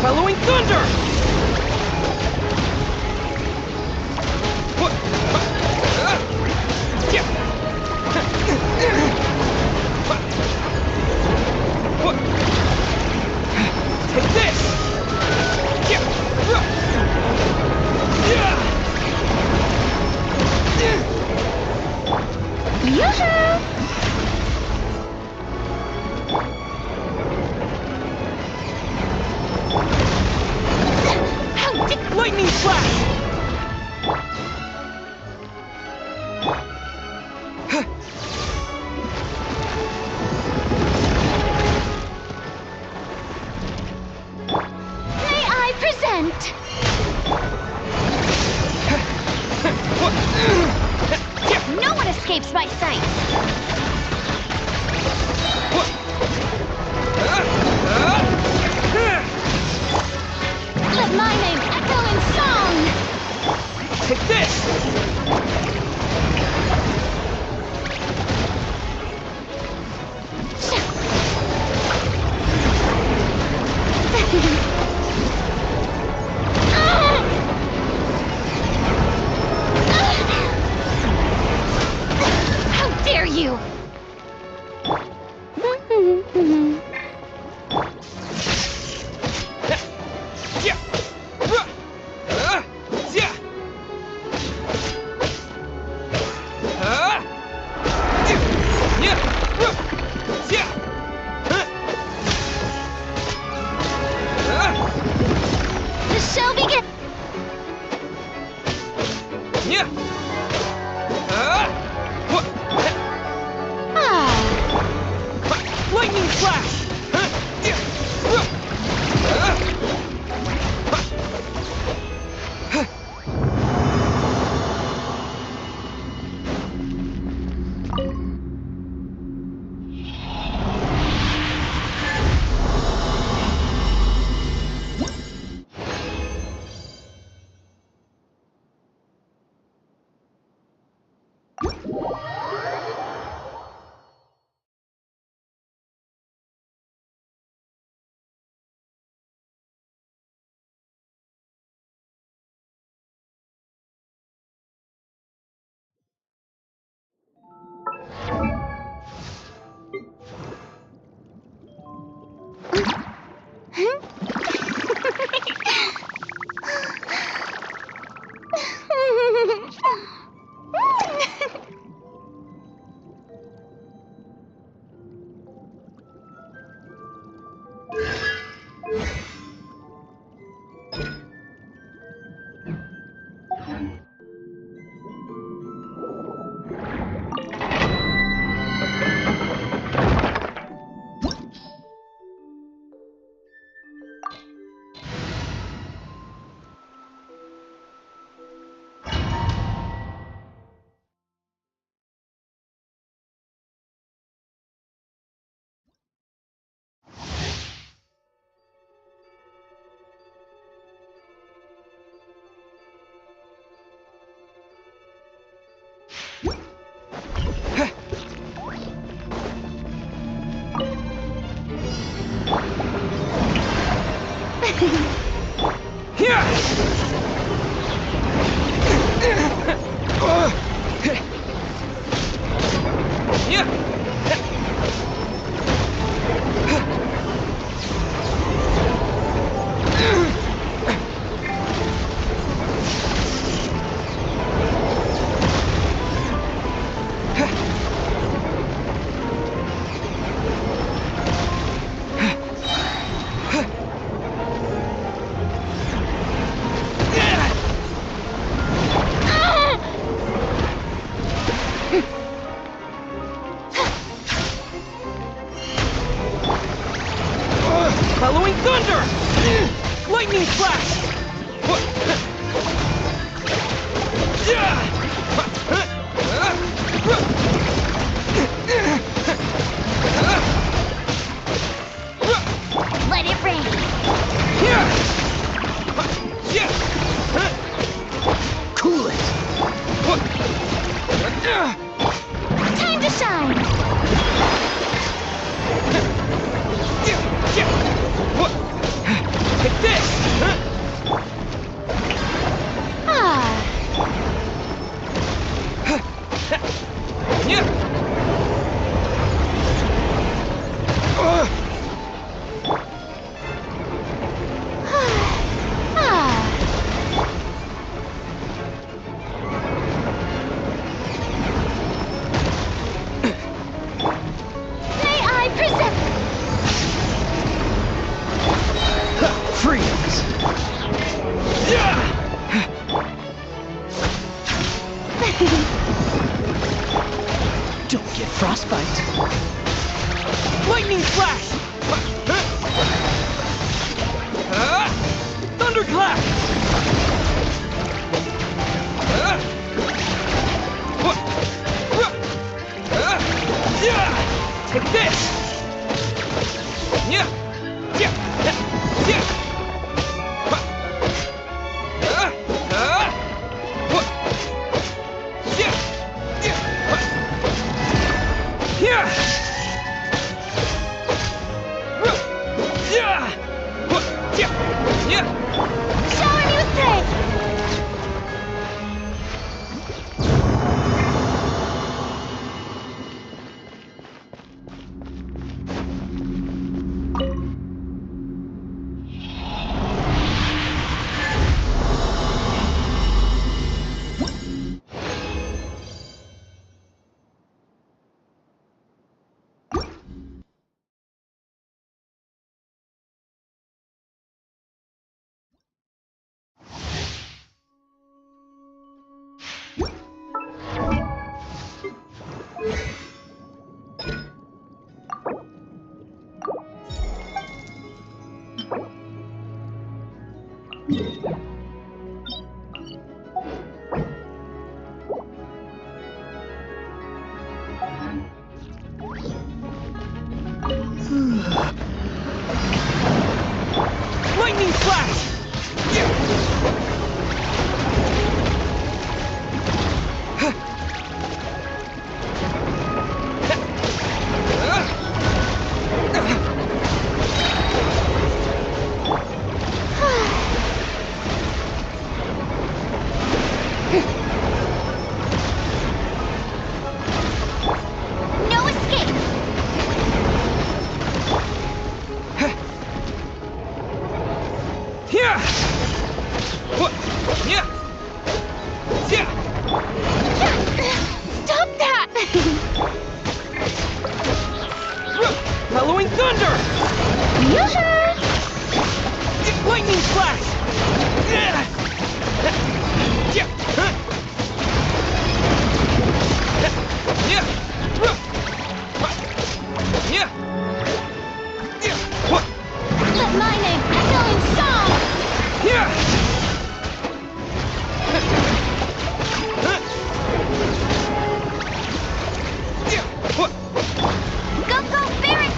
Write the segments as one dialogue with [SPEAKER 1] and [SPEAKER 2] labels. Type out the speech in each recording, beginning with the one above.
[SPEAKER 1] Hellowing thunder! Take this!
[SPEAKER 2] Yoo-hoo!
[SPEAKER 1] Lightning flash!
[SPEAKER 2] May I present? No one escapes my sight. Let my name echo in song!
[SPEAKER 1] Take this!
[SPEAKER 2] How dare you!
[SPEAKER 1] Here! Following thunder! Lightning flash!
[SPEAKER 2] Let it rain.
[SPEAKER 1] Cool it!
[SPEAKER 2] Time to shine.
[SPEAKER 1] Take this!
[SPEAKER 2] Ah. May I present?
[SPEAKER 1] Freeze! Don't get frostbite. Lightning flash! Thunderclap! Take this!
[SPEAKER 2] Shower me with praise.
[SPEAKER 1] Lightning flash!
[SPEAKER 2] No escape.
[SPEAKER 1] Here! What? Yeah! Yeah!
[SPEAKER 2] Stop that.
[SPEAKER 1] Following thunder!
[SPEAKER 2] Yoo-hoo.
[SPEAKER 1] Lightning flash! Yeah! Yeah! Yeah! Yeah! What?
[SPEAKER 2] Let my name echo in song.
[SPEAKER 1] Yeah! Yeah! What?
[SPEAKER 2] Go, go, Barret.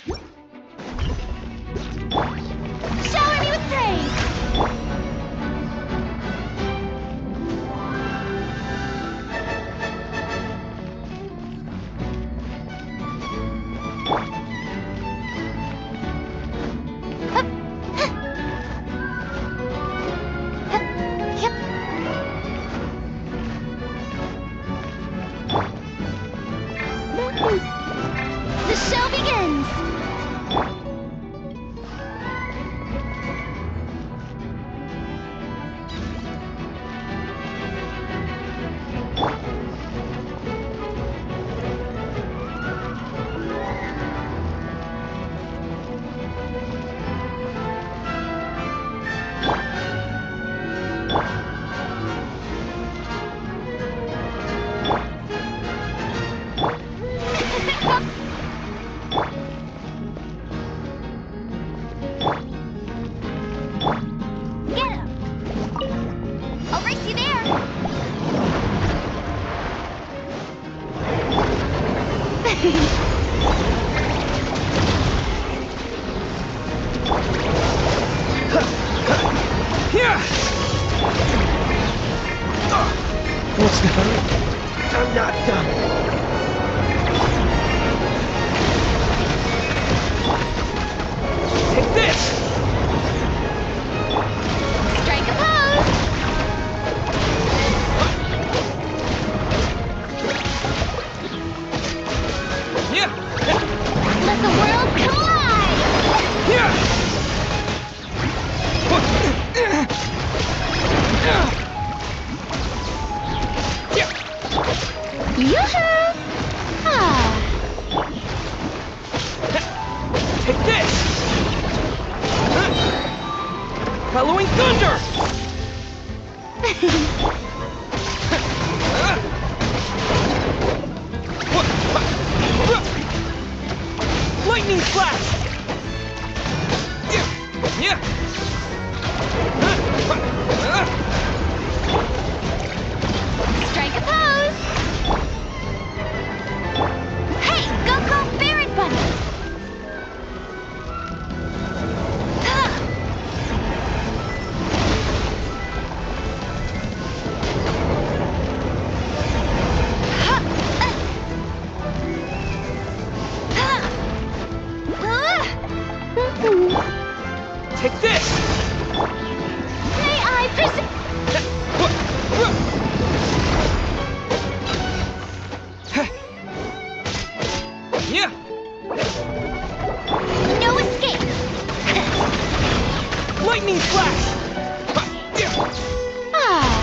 [SPEAKER 2] Shower me with praise! Hup, huh. Hup, yep. The show begins! Get him! I'll race you there!
[SPEAKER 1] Yeah! What's the hurry? I'm not done. Take this!
[SPEAKER 2] Strike a pose!
[SPEAKER 1] Yeah!
[SPEAKER 2] Let the world collide!
[SPEAKER 1] Yeah! Yeah!
[SPEAKER 2] Yoo-hoo! Ah!
[SPEAKER 1] Take this! Following thunder! Lightning flash! Yeah!
[SPEAKER 2] Strike a pose! Hey, go Baron Bunny! Ah! Ha! Ha! Ah!
[SPEAKER 1] Take this!
[SPEAKER 2] May I present?
[SPEAKER 1] Yeah!
[SPEAKER 2] No escape!
[SPEAKER 1] Lightning flash!
[SPEAKER 2] Ah!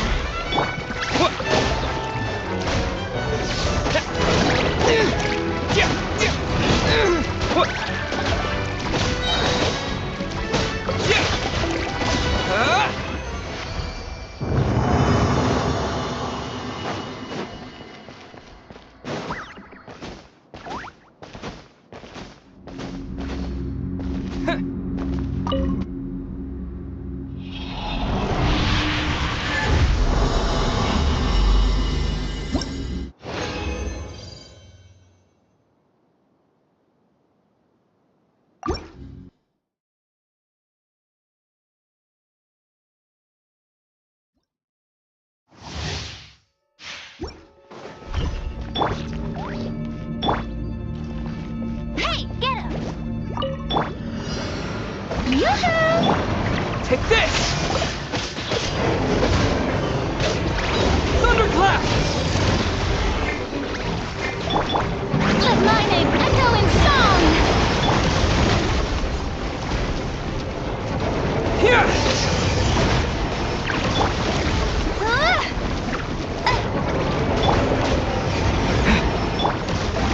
[SPEAKER 2] Hey, get him! Yoo-hoo!
[SPEAKER 1] Take this! Thunderclap!
[SPEAKER 2] Let my name echo in song!
[SPEAKER 1] Here!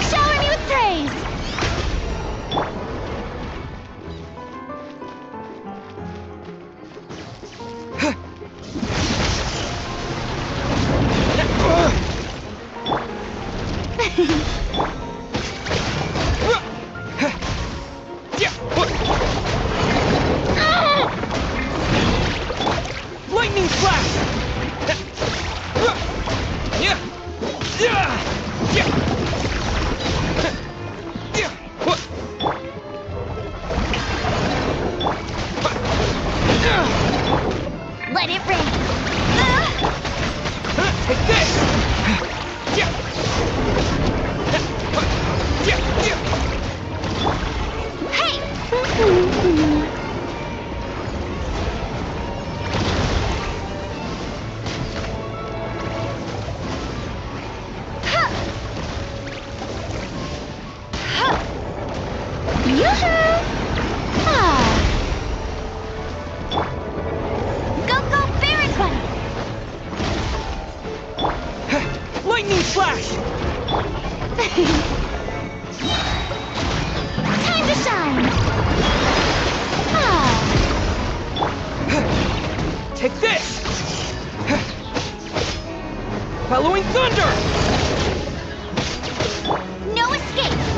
[SPEAKER 2] Shower me with praise!
[SPEAKER 1] Lightning flash! flash!
[SPEAKER 2] Time to shine! Ah,
[SPEAKER 1] Take this! Bellowing thunder!
[SPEAKER 2] no escape!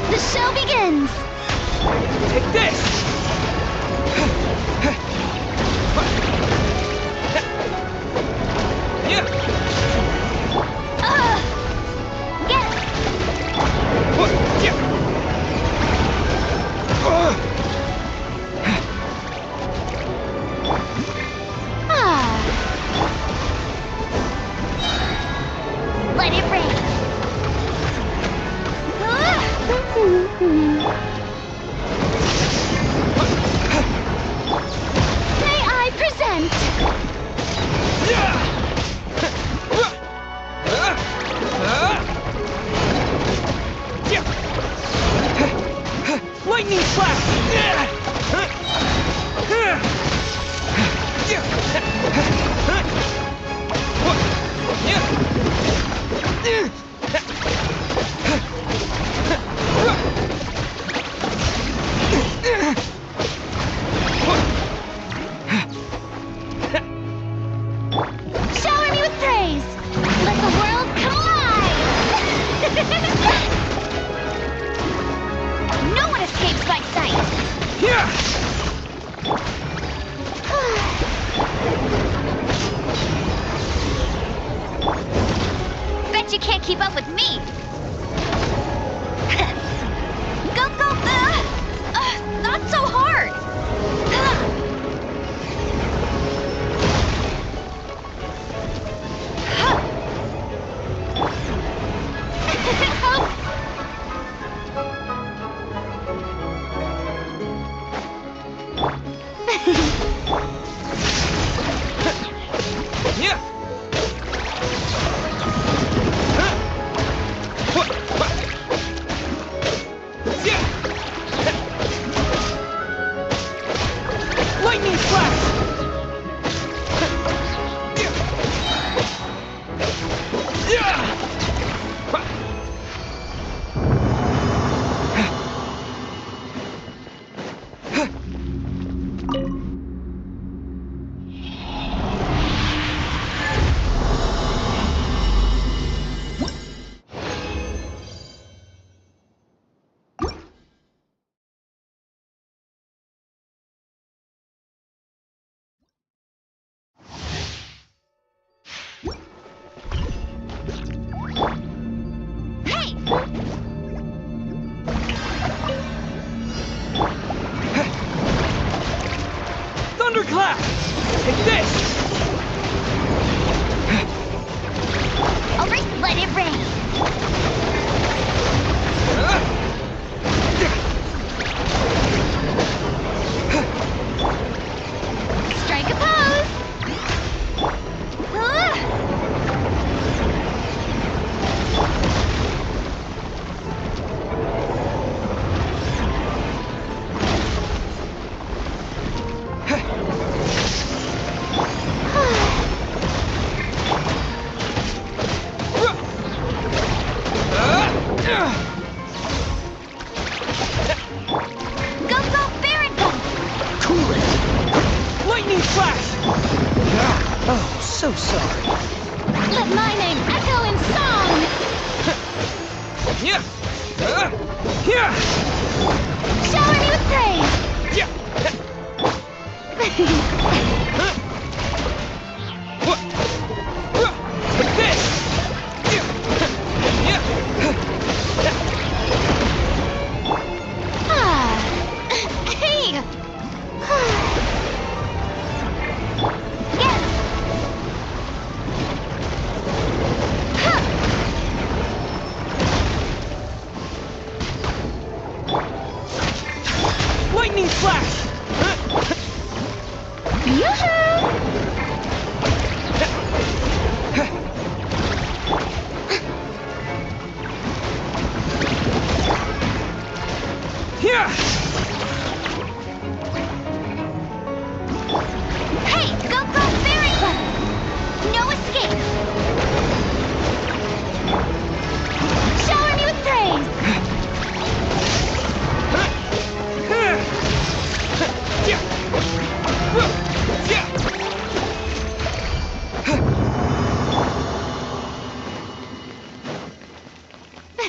[SPEAKER 2] The show begins!
[SPEAKER 1] Take this! Yeah!
[SPEAKER 2] Get!
[SPEAKER 1] Yeah!
[SPEAKER 2] Let it rain! May I present?
[SPEAKER 1] Lightning flash!
[SPEAKER 2] Shower me with praise! Let the world collide! No one escapes my sight! Bet you can't keep up with me! Go, go! Not so hard!
[SPEAKER 1] Yeah! Lightning flash!
[SPEAKER 2] Hey!
[SPEAKER 1] Thunderclap! Take this!
[SPEAKER 2] Alright, let it rain! Strike a pose! Go, go, Baron Gun!
[SPEAKER 1] Cool it! Lightning flash! Oh, so sorry.
[SPEAKER 2] Let my name echo in song!
[SPEAKER 1] Yeah! Yeah!
[SPEAKER 2] Shower me with praise!
[SPEAKER 1] Yeah! Take this! Yeah!
[SPEAKER 2] Hey! Yes!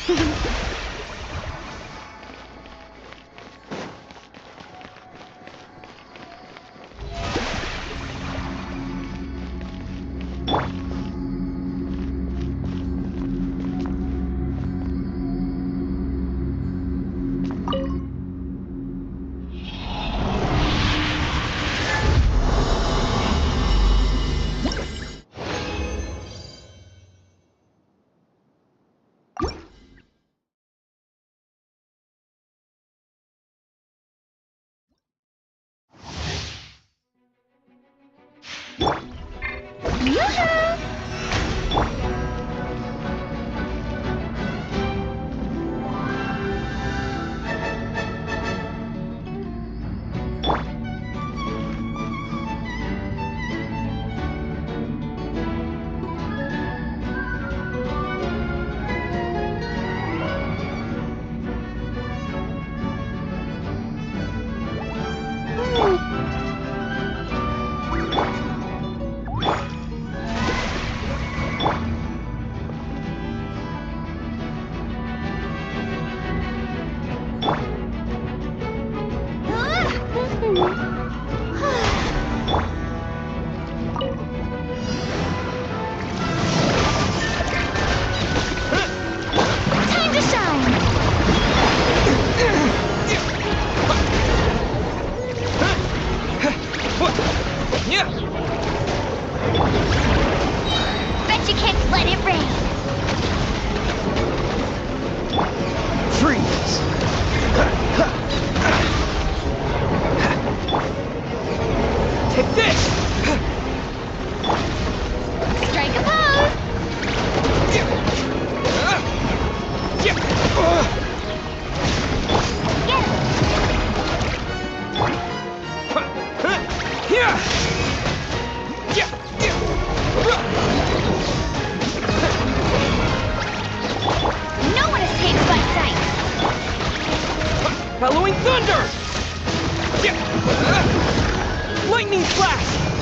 [SPEAKER 2] Time to shine! Bet you can't let it rain!
[SPEAKER 1] Freeze! Take this!
[SPEAKER 2] Strike a pose! Get him! No one escapes by sight!
[SPEAKER 1] Bellowing thunder! Lightning flash!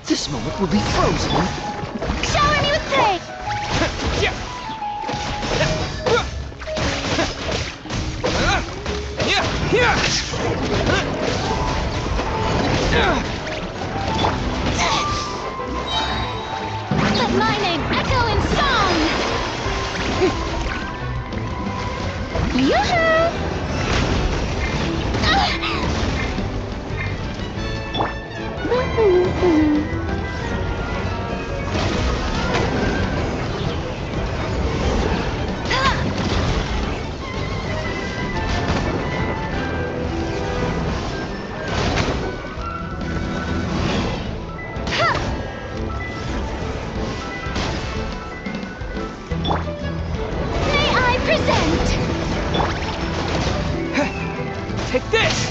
[SPEAKER 1] This moment will be frozen.
[SPEAKER 2] Shower me with praise! Let my name echo in song! Yoo-hoo! May I present?
[SPEAKER 1] Take this!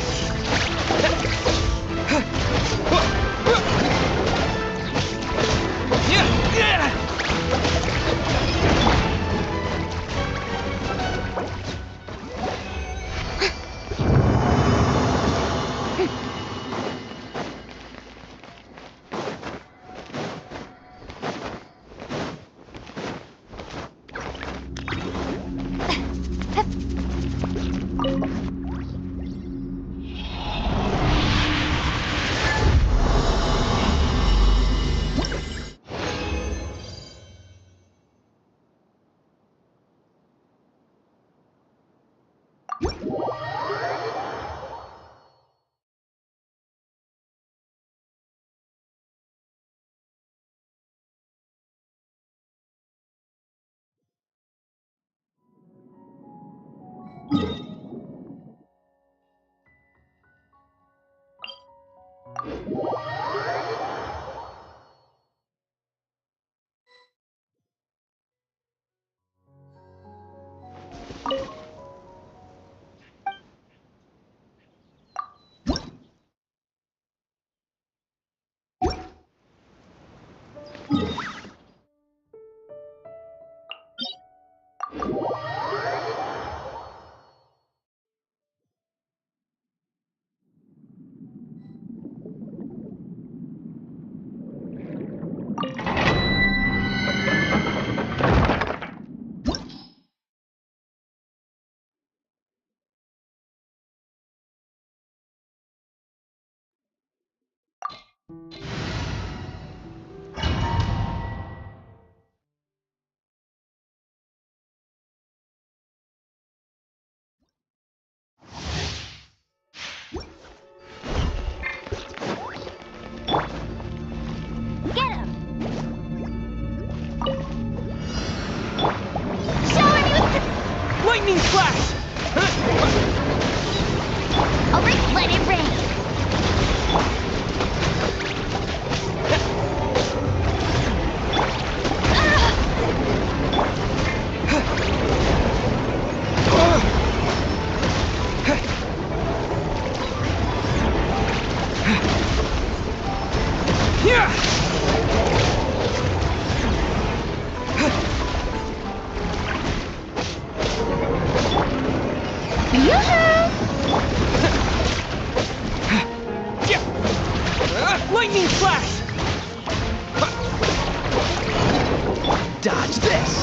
[SPEAKER 1] Dodge this!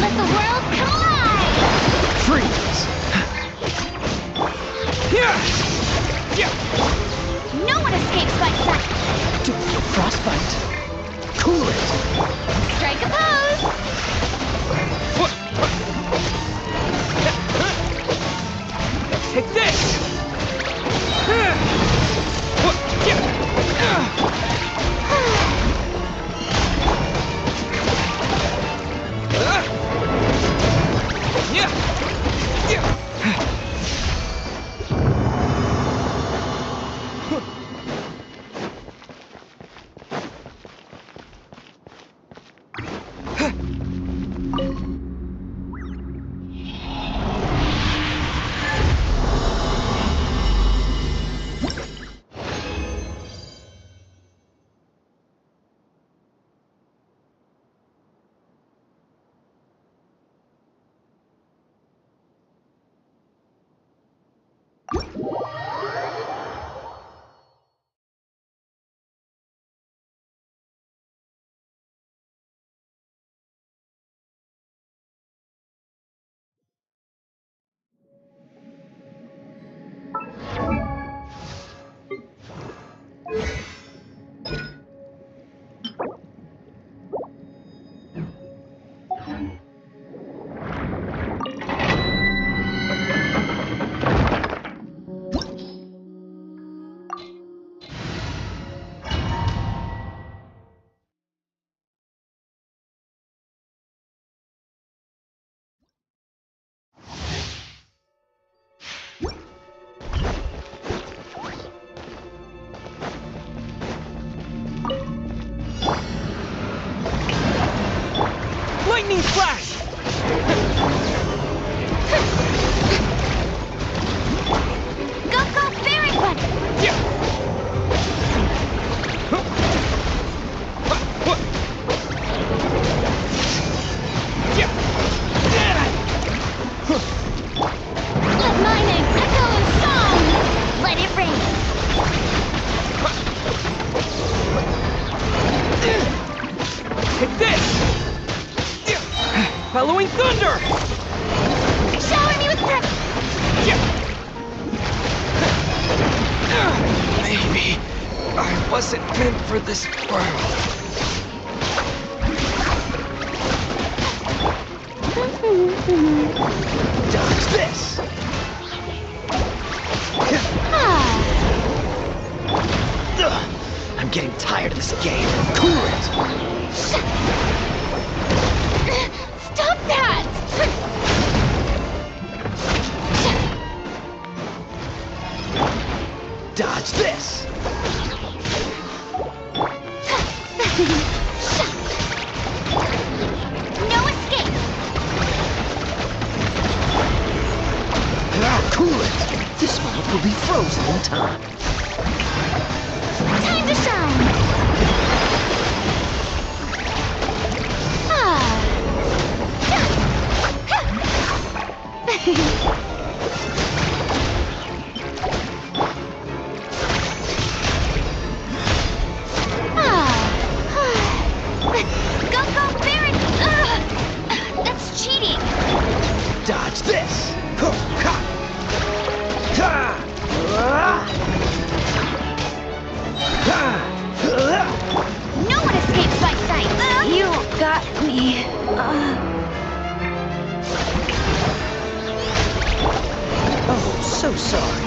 [SPEAKER 2] Let the world collide!
[SPEAKER 1] Freeze!
[SPEAKER 2] No one escapes by sight!
[SPEAKER 1] Don't feel frostbite. Cool it!
[SPEAKER 2] Strike a pose!
[SPEAKER 1] Take this! Lightning flash!
[SPEAKER 2] Go, go, fairy one! Let my name echo in song! Let it rain!
[SPEAKER 1] Take this! Following thunder!
[SPEAKER 2] Shower me with praise!
[SPEAKER 1] Maybe I wasn't meant for this world. Dodge this! Ugh, I'm getting tired of this game. Cool it!
[SPEAKER 2] Stop that!
[SPEAKER 1] Dodge this!
[SPEAKER 2] No escape!
[SPEAKER 1] Ah, cool it! This world will be frozen in time.
[SPEAKER 2] Time to shine! Go, go, Baron! That's cheating!
[SPEAKER 1] Dodge this!
[SPEAKER 2] No one escapes by sight! You got me.
[SPEAKER 1] Oh, so sorry.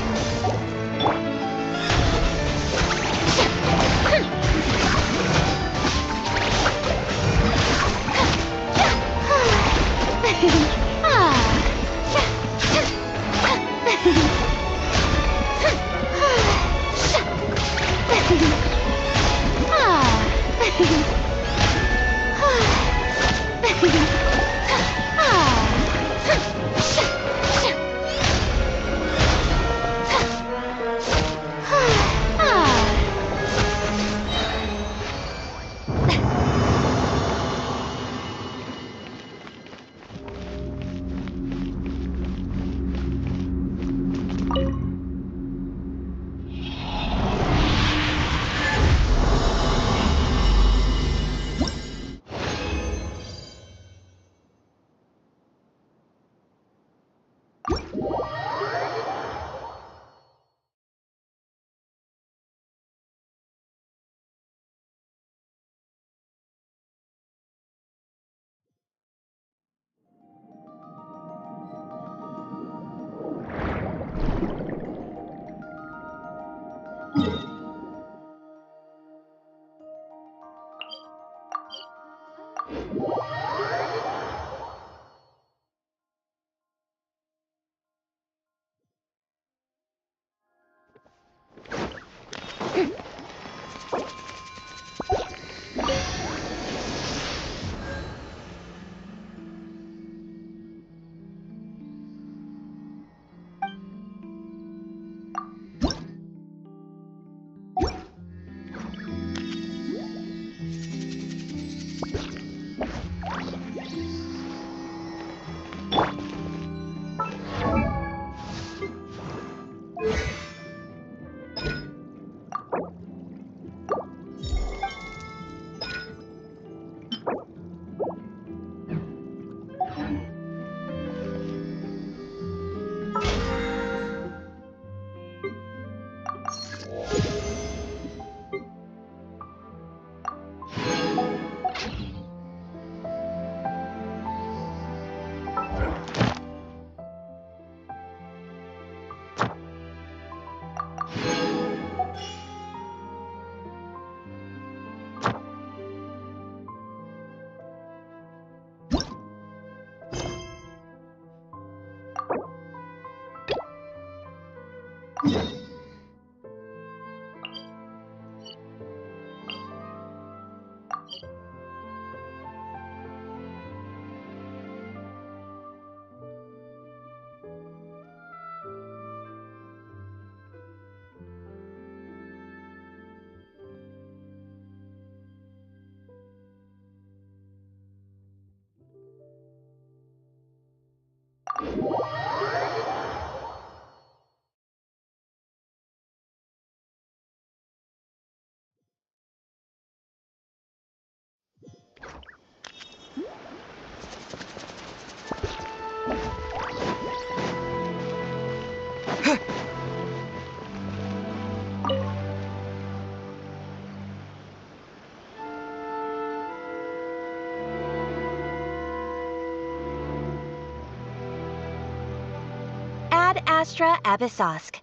[SPEAKER 2] Ad Astra Abyssosk.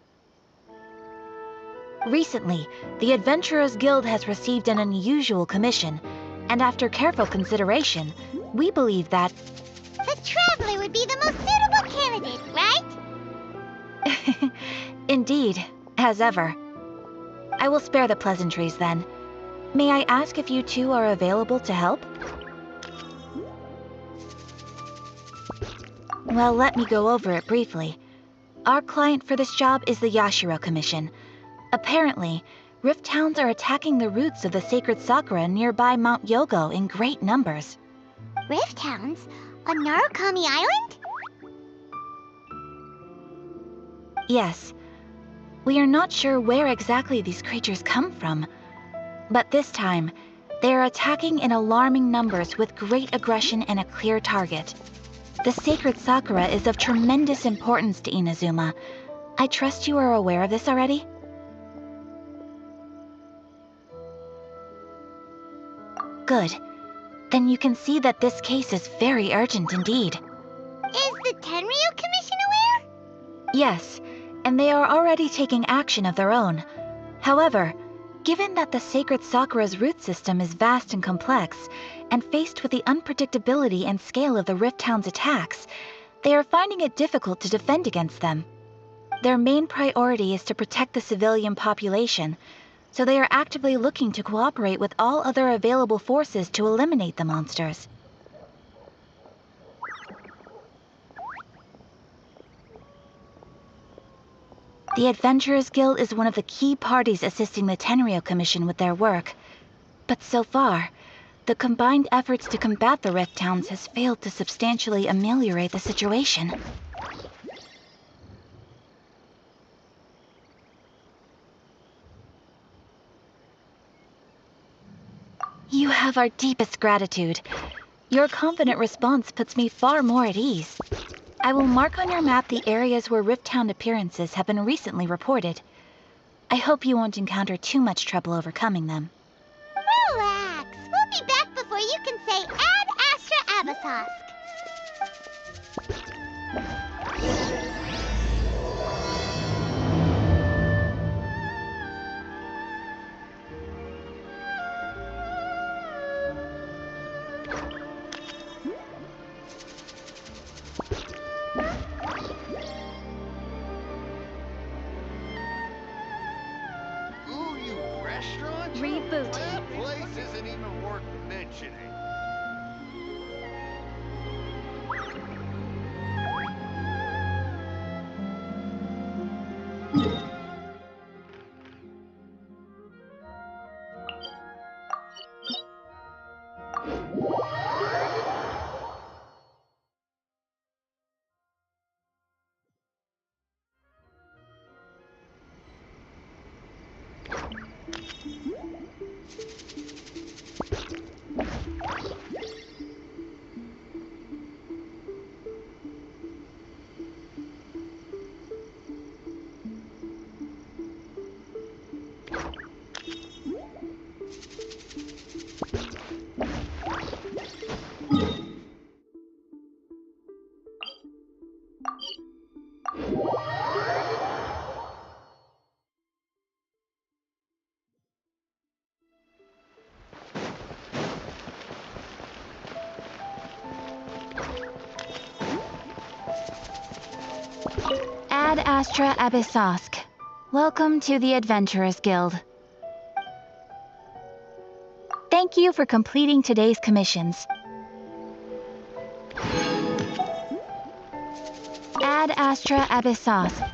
[SPEAKER 2] Recently, the Adventurers Guild has received an unusual commission, and after careful consideration, we believe that
[SPEAKER 3] The Traveler would be the most suitable candidate, right?
[SPEAKER 2] indeed, as ever. I will spare the pleasantries then. May I ask if you two are available to help? Well, let me go over it briefly. Our client for this job is the Yashiro Commission. Apparently, Rift Towns are attacking the roots of the sacred sakura nearby Mount Yogo in great numbers.
[SPEAKER 3] Rift Hounds? On Narukami Island?
[SPEAKER 2] Yes. We are not sure where exactly these creatures come from, but this time, they are attacking in alarming numbers with great aggression and a clear target. The sacred sakura is of tremendous importance to Inazuma. I trust you are aware of this already? Good. Then you can see that this case is very urgent indeed.
[SPEAKER 3] Is the Tenryu Commission aware?
[SPEAKER 2] Yes, and they are already taking action of their own. However, given that the sacred sakura's root system is vast and complex, and faced with the unpredictability and scale of the Rift Town's attacks, they are finding it difficult to defend against them. Their main priority is to protect the civilian population, so they are actively looking to cooperate with all other available forces to eliminate the monsters. The Adventurers Guild is one of the key parties assisting the Tenryu Commission with their work. But so far, the combined efforts to combat the Rift Towns has failed to substantially ameliorate the situation. You have our deepest gratitude. Your confident response puts me far more at ease. I will mark on your map the areas where Rift Town appearances have been recently reported. I hope you won't encounter too much trouble overcoming them.
[SPEAKER 3] Relax. We'll be back before you can say Ad Astra Abyssosk.
[SPEAKER 4] Ooh, you restaurant?
[SPEAKER 2] Reboot.
[SPEAKER 4] That place isn't even worth mentioning.
[SPEAKER 2] Ad Astra Abyssosk. Welcome to the Adventurers Guild. Thank you for completing today's commissions. Ad Astra Abyssosk.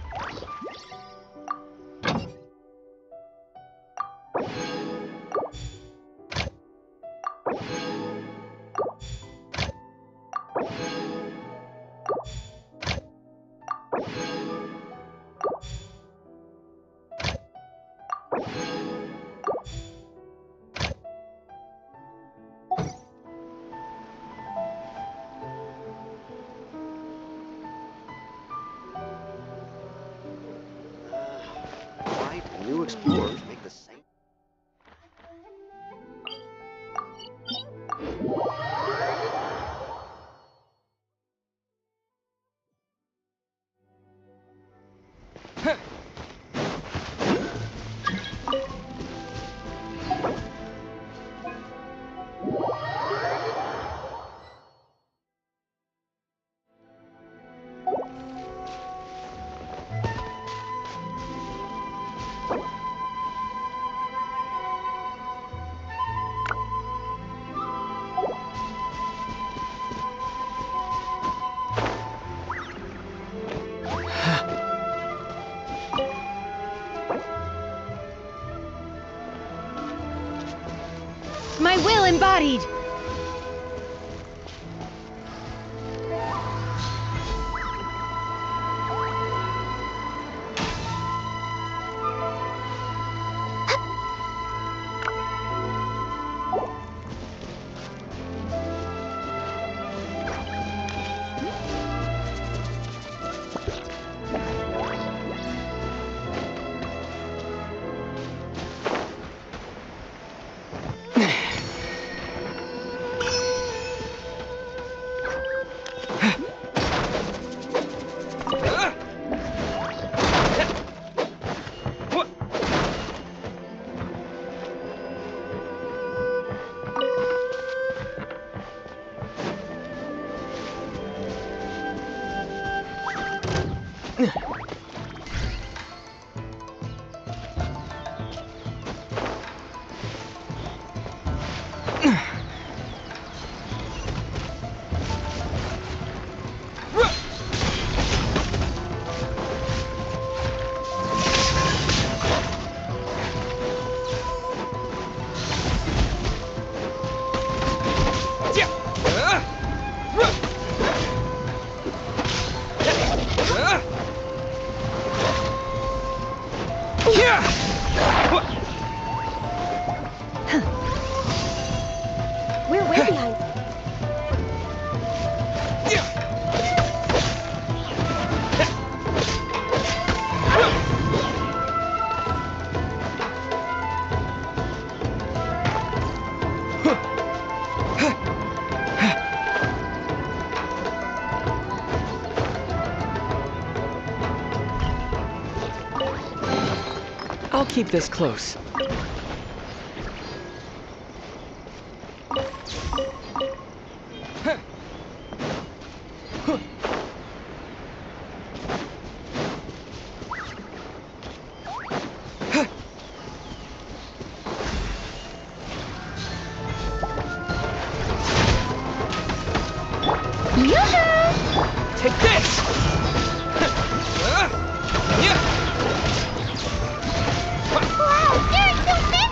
[SPEAKER 1] Why do new explorers make the same?
[SPEAKER 5] My will embodied!
[SPEAKER 3] We're way behind.
[SPEAKER 1] I'll keep this close. Take this!
[SPEAKER 3] Wow, you're so big!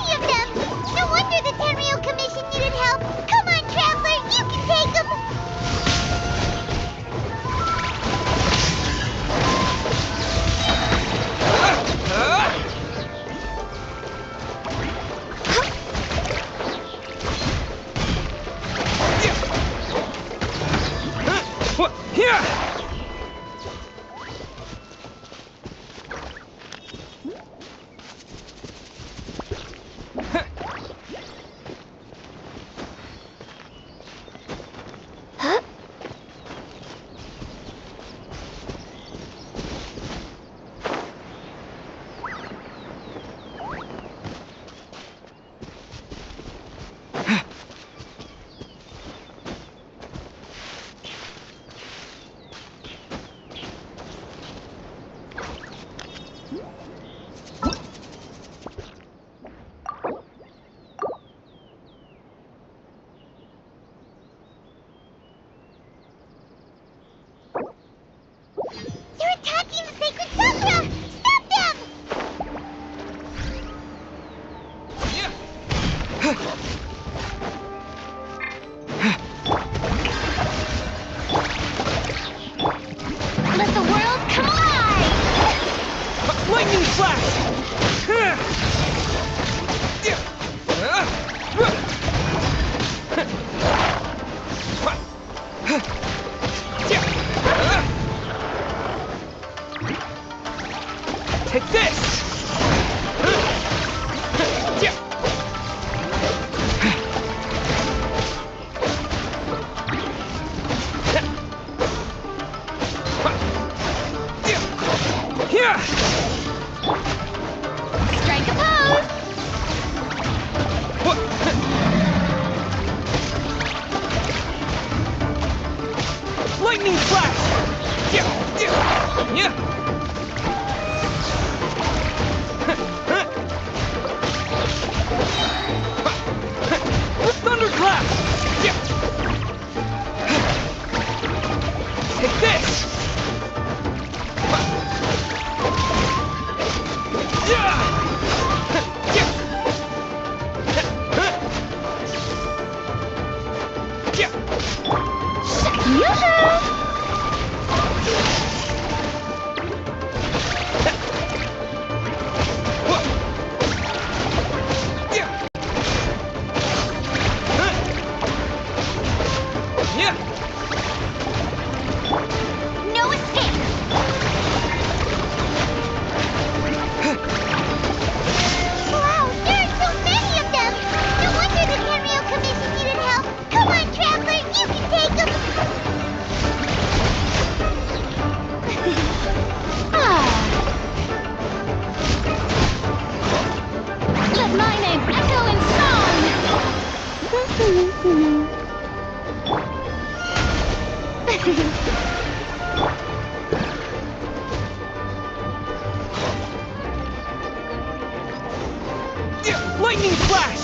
[SPEAKER 1] Lightning flash!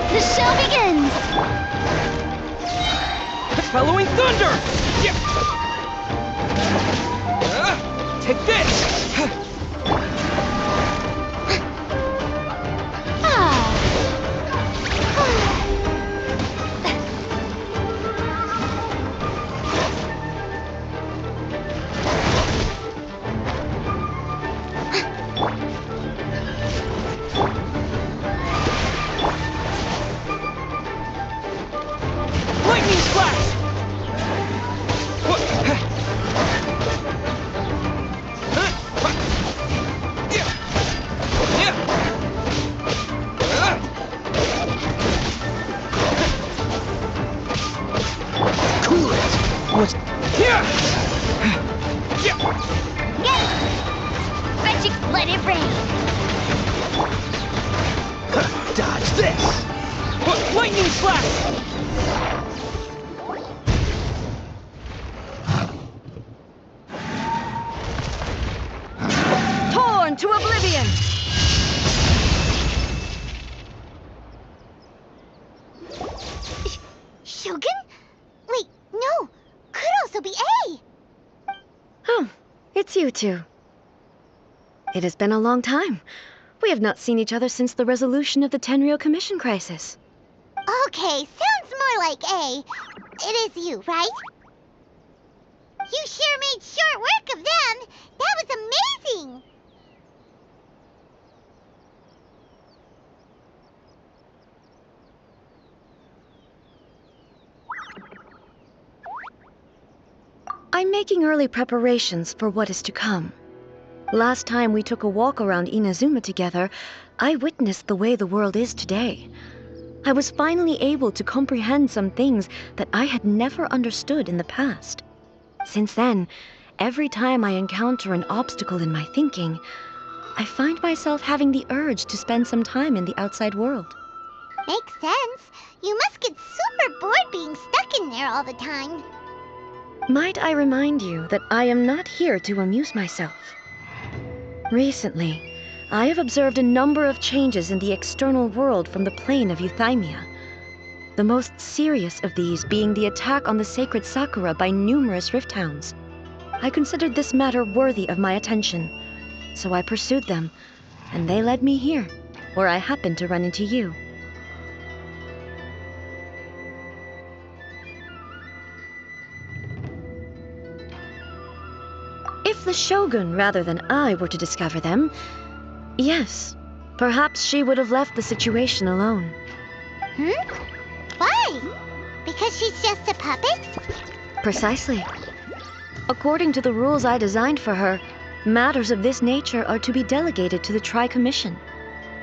[SPEAKER 3] The show begins!
[SPEAKER 1] Bellowing thunder! Yeah. Take this! Lightning flash! Cool it! What's here?
[SPEAKER 3] Yes! Magic, let it rain!
[SPEAKER 1] Dodge this! Lightning flash!
[SPEAKER 5] Torn to oblivion!
[SPEAKER 3] Shogun? Wait, no! Could also be A!
[SPEAKER 5] Oh, it's you two. It has been a long time. We have not seen each other since the resolution of the Tenryou Commission crisis.
[SPEAKER 3] Okay, sounds more like A. It is you, right? You sure made short work of them! That was amazing!
[SPEAKER 5] I'm making early preparations for what is to come. Last time we took a walk around Inazuma together, I witnessed the way the world is today. I was finally able to comprehend some things that I had never understood in the past. Since then, every time I encounter an obstacle in my thinking, I find myself having the urge to spend some time in the outside world.
[SPEAKER 3] Makes sense. You must get super bored being stuck in there all the time.
[SPEAKER 5] Might I remind you that I am not here to amuse myself? Recently, I have observed a number of changes in the external world from the plane of Euthymia. The most serious of these being the attack on the sacred Sakura by numerous rift hounds. I considered this matter worthy of my attention, so I pursued them, and they led me here, where I happened to run into you. If the Shogun rather than I were to discover them, yes, perhaps she would have left the situation alone.
[SPEAKER 3] Why? Because she's just a puppet?
[SPEAKER 5] Precisely. According to the rules I designed for her, matters of this nature are to be delegated to the Tri-Commission.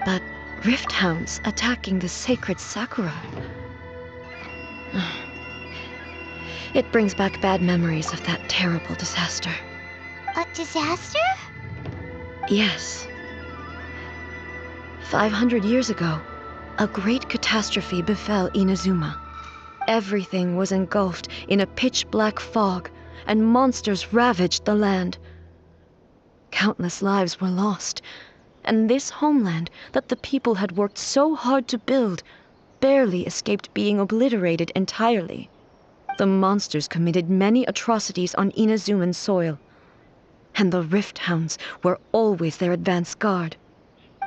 [SPEAKER 5] But rift hounds attacking the sacred Sakura... It brings back bad memories of that terrible disaster.
[SPEAKER 3] A disaster?
[SPEAKER 5] Yes. 500 years ago, a great catastrophe befell Inazuma. Everything was engulfed in a pitch-black fog, and monsters ravaged the land. Countless lives were lost, and this homeland that the people had worked so hard to build barely escaped being obliterated entirely. The monsters committed many atrocities on Inazuman soil, and the rift hounds were always their advance guard.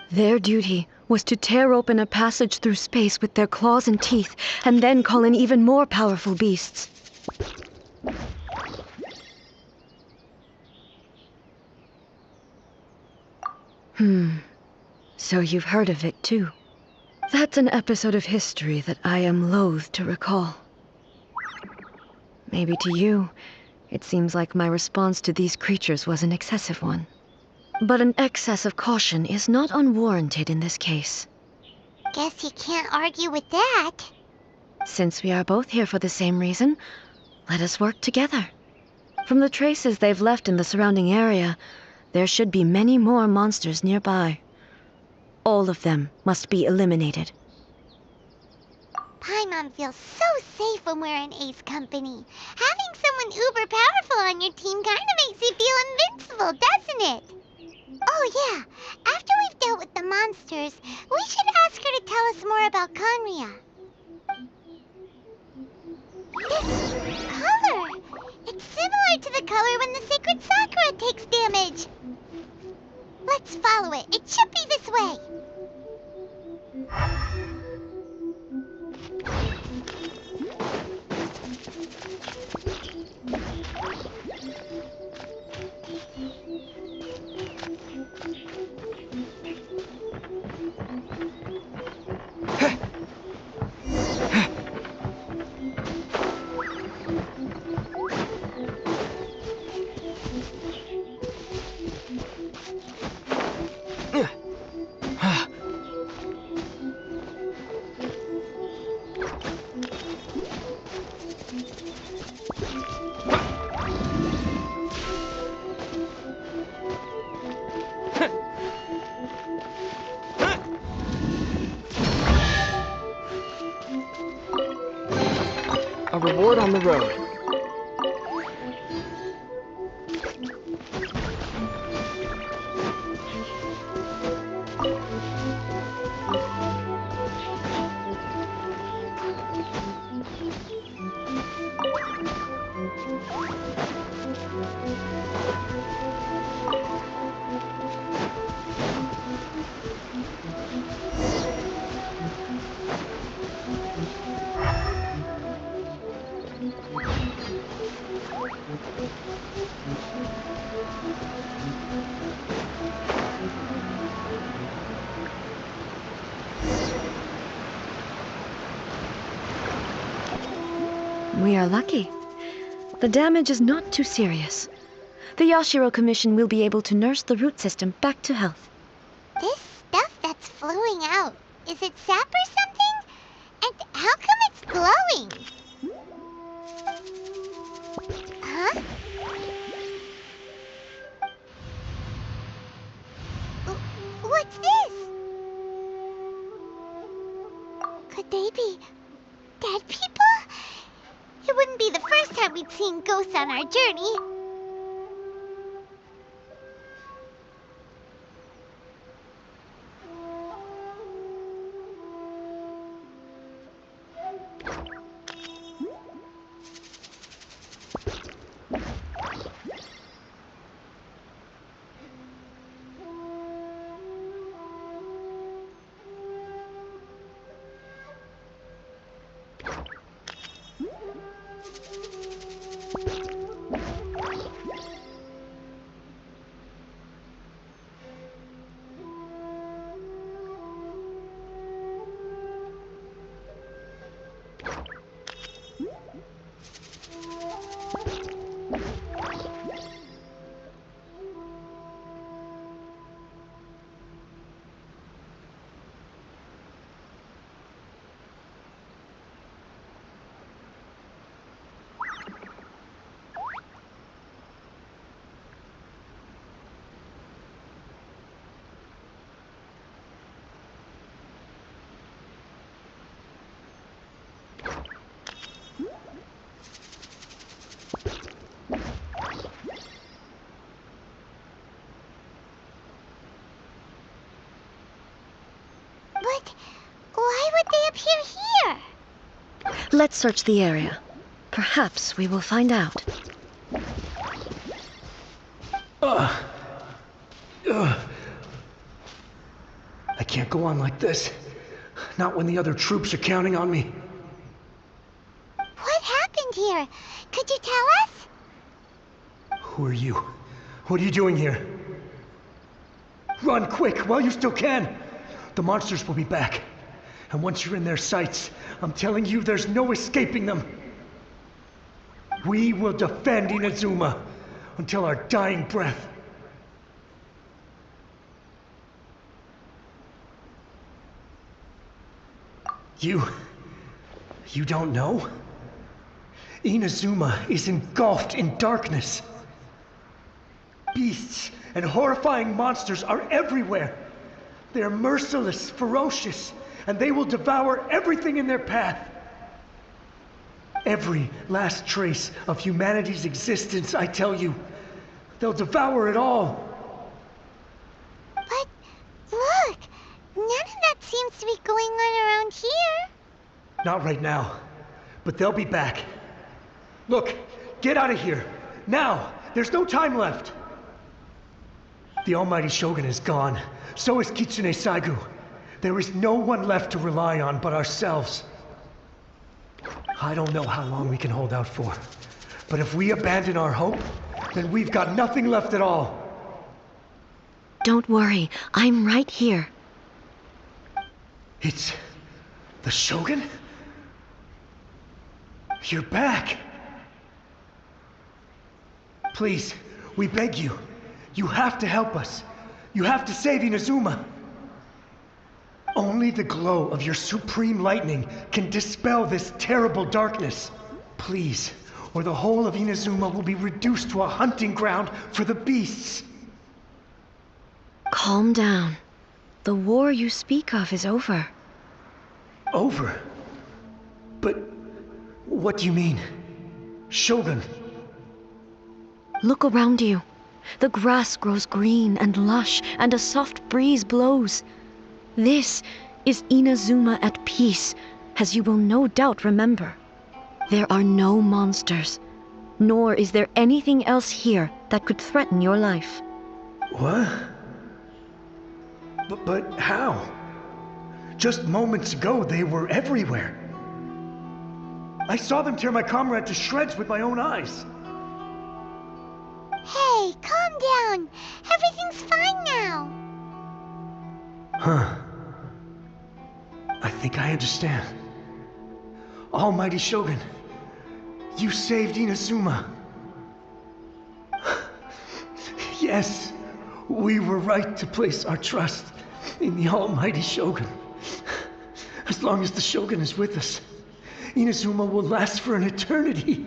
[SPEAKER 5] Their duty was to tear open a passage through space with their claws and teeth, and then call in even more powerful beasts. So you've heard of it too. That's an episode of history that I am loath to recall. Maybe to you, it seems like my response to these creatures was an excessive one. But an excess of caution is not unwarranted in this case.
[SPEAKER 3] Guess you can't argue with that.
[SPEAKER 5] Since we are both here for the same reason, let us work together. From the traces they've left in the surrounding area, there should be many more monsters nearby. All of them must be eliminated.
[SPEAKER 3] Paimon feels so safe when we're in Ace Company. Having someone uber powerful on your team kinda makes you feel invincible, doesn't it? Oh yeah, after we've dealt with the monsters, we should ask her to tell us more about Conria. This color! It's similar to the color when the sacred Sakura takes damage. Let's follow it. It should be this way.
[SPEAKER 1] A reward on the road.
[SPEAKER 5] We are lucky. The damage is not too serious. The Yashiro Commission will be able to nurse the root system back to health.
[SPEAKER 3] This stuff that's flowing out, is it sap or something? And how come it's glowing? Huh? What's this? Could they be dead people? It wouldn't be the first time we'd seen ghosts on our journey. But why would they appear here?
[SPEAKER 5] Let's search the area. Perhaps we will find out.
[SPEAKER 6] I can't go on like this. Not when the other troops are counting on me.
[SPEAKER 3] What happened here? Could you tell us?
[SPEAKER 6] Who are you? What are you doing here? Run quick while you still can! The monsters will be back. And once you're in their sights, I'm telling you there's no escaping them. We will defend Inazuma until our dying breath. You don't know? Inazuma is engulfed in darkness. Beasts and horrifying monsters are everywhere. They are merciless, ferocious, and they will devour everything in their path. Every last trace of humanity's existence, I tell you. They'll devour it all.
[SPEAKER 3] None of that seems to be going on around here.
[SPEAKER 6] Not right now. But they'll be back. Look, get out of here. Now! There's no time left! The Almighty Shogun is gone. So is Kitsune Saigu. There is no one left to rely on but ourselves. I don't know how long we can hold out for. But if we abandon our hope, then we've got nothing left at all.
[SPEAKER 5] Don't worry, I'm right here.
[SPEAKER 6] It's... the Shogun? You're back! Please, we beg you. You have to help us. You have to save Inazuma. Only the glow of your supreme lightning can dispel this terrible darkness. Please, or the whole of Inazuma will be reduced to a hunting ground for the beasts.
[SPEAKER 5] Calm down. The war you speak of is over.
[SPEAKER 6] Over? But what do you mean? Shogun?
[SPEAKER 5] Look around you. The grass grows green and lush, and a soft breeze blows. This is Inazuma at peace, as you will no doubt remember. There are no monsters, nor is there anything else here that could threaten your life.
[SPEAKER 6] What? But how? Just moments ago, they were everywhere. I saw them tear my comrade to shreds with my own eyes.
[SPEAKER 3] Hey, calm down. Everything's fine now.
[SPEAKER 6] Huh. I think I understand. Almighty Shogun, you saved Inazuma. Yes, we were right to place our trust in the Almighty Shogun. As long as the Shogun is with us, Inazuma will last for an eternity.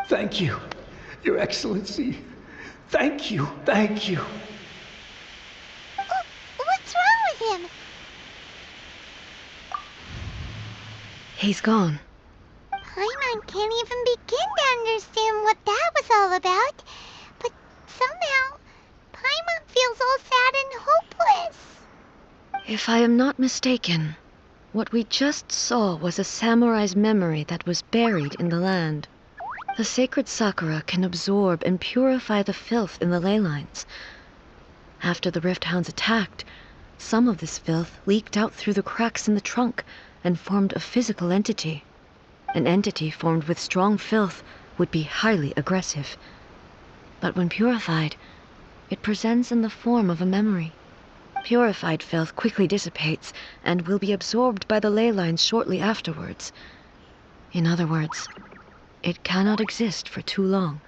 [SPEAKER 6] Thank you, Your Excellency. Thank you, thank you.
[SPEAKER 3] What's wrong with him?
[SPEAKER 5] He's gone.
[SPEAKER 3] Paimon can't even begin to understand what that was all about. But somehow, Paimon feels all sad and hopeless.
[SPEAKER 5] If I am not mistaken, what we just saw was a samurai's memory that was buried in the land. The sacred Sakura can absorb and purify the filth in the ley lines. After the Rift Hounds attacked, some of this filth leaked out through the cracks in the trunk and formed a physical entity. An entity formed with strong filth would be highly aggressive. But when purified, it presents in the form of a memory. Purified filth quickly dissipates and will be absorbed by the ley lines shortly afterwards. In other words, it cannot exist for too long.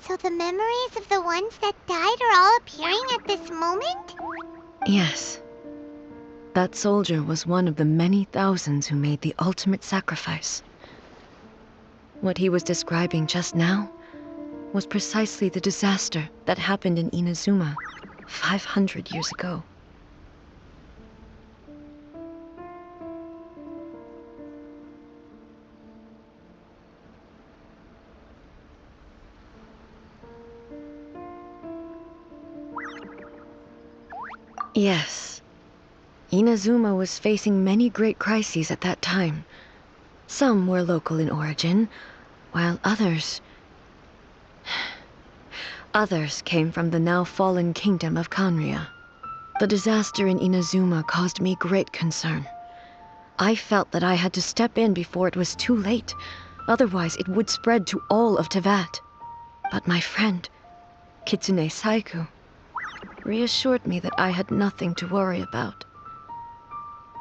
[SPEAKER 3] So the memories of the ones that died are all appearing at this moment?
[SPEAKER 5] Yes. That soldier was one of the many thousands who made the ultimate sacrifice. What he was describing just now was precisely the disaster that happened in Inazuma 500 years ago. Yes. Inazuma was facing many great crises at that time. Some were local in origin, while others came from the now fallen kingdom of Kanria. The disaster in Inazuma caused me great concern. I felt that I had to step in before it was too late, otherwise it would spread to all of Teyvat. But my friend, Kitsune Saigu, reassured me that I had nothing to worry about.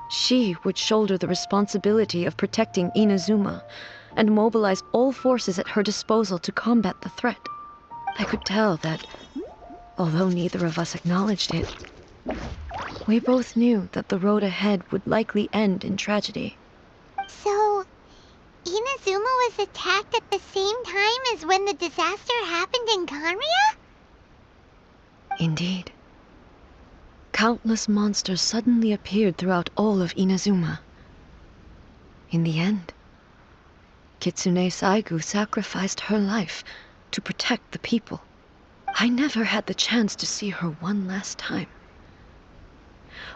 [SPEAKER 5] She would shoulder the responsibility of protecting Inazuma and mobilize all forces at her disposal to combat the threat. I could tell that, although neither of us acknowledged it, we both knew that the road ahead would likely end in tragedy.
[SPEAKER 3] So, Inazuma was attacked at the same time as when the disaster happened in Kanria?
[SPEAKER 5] Indeed. Countless monsters suddenly appeared throughout all of Inazuma. In the end, Kitsune Saigu sacrificed her life to protect the people. I never had the chance to see her one last time.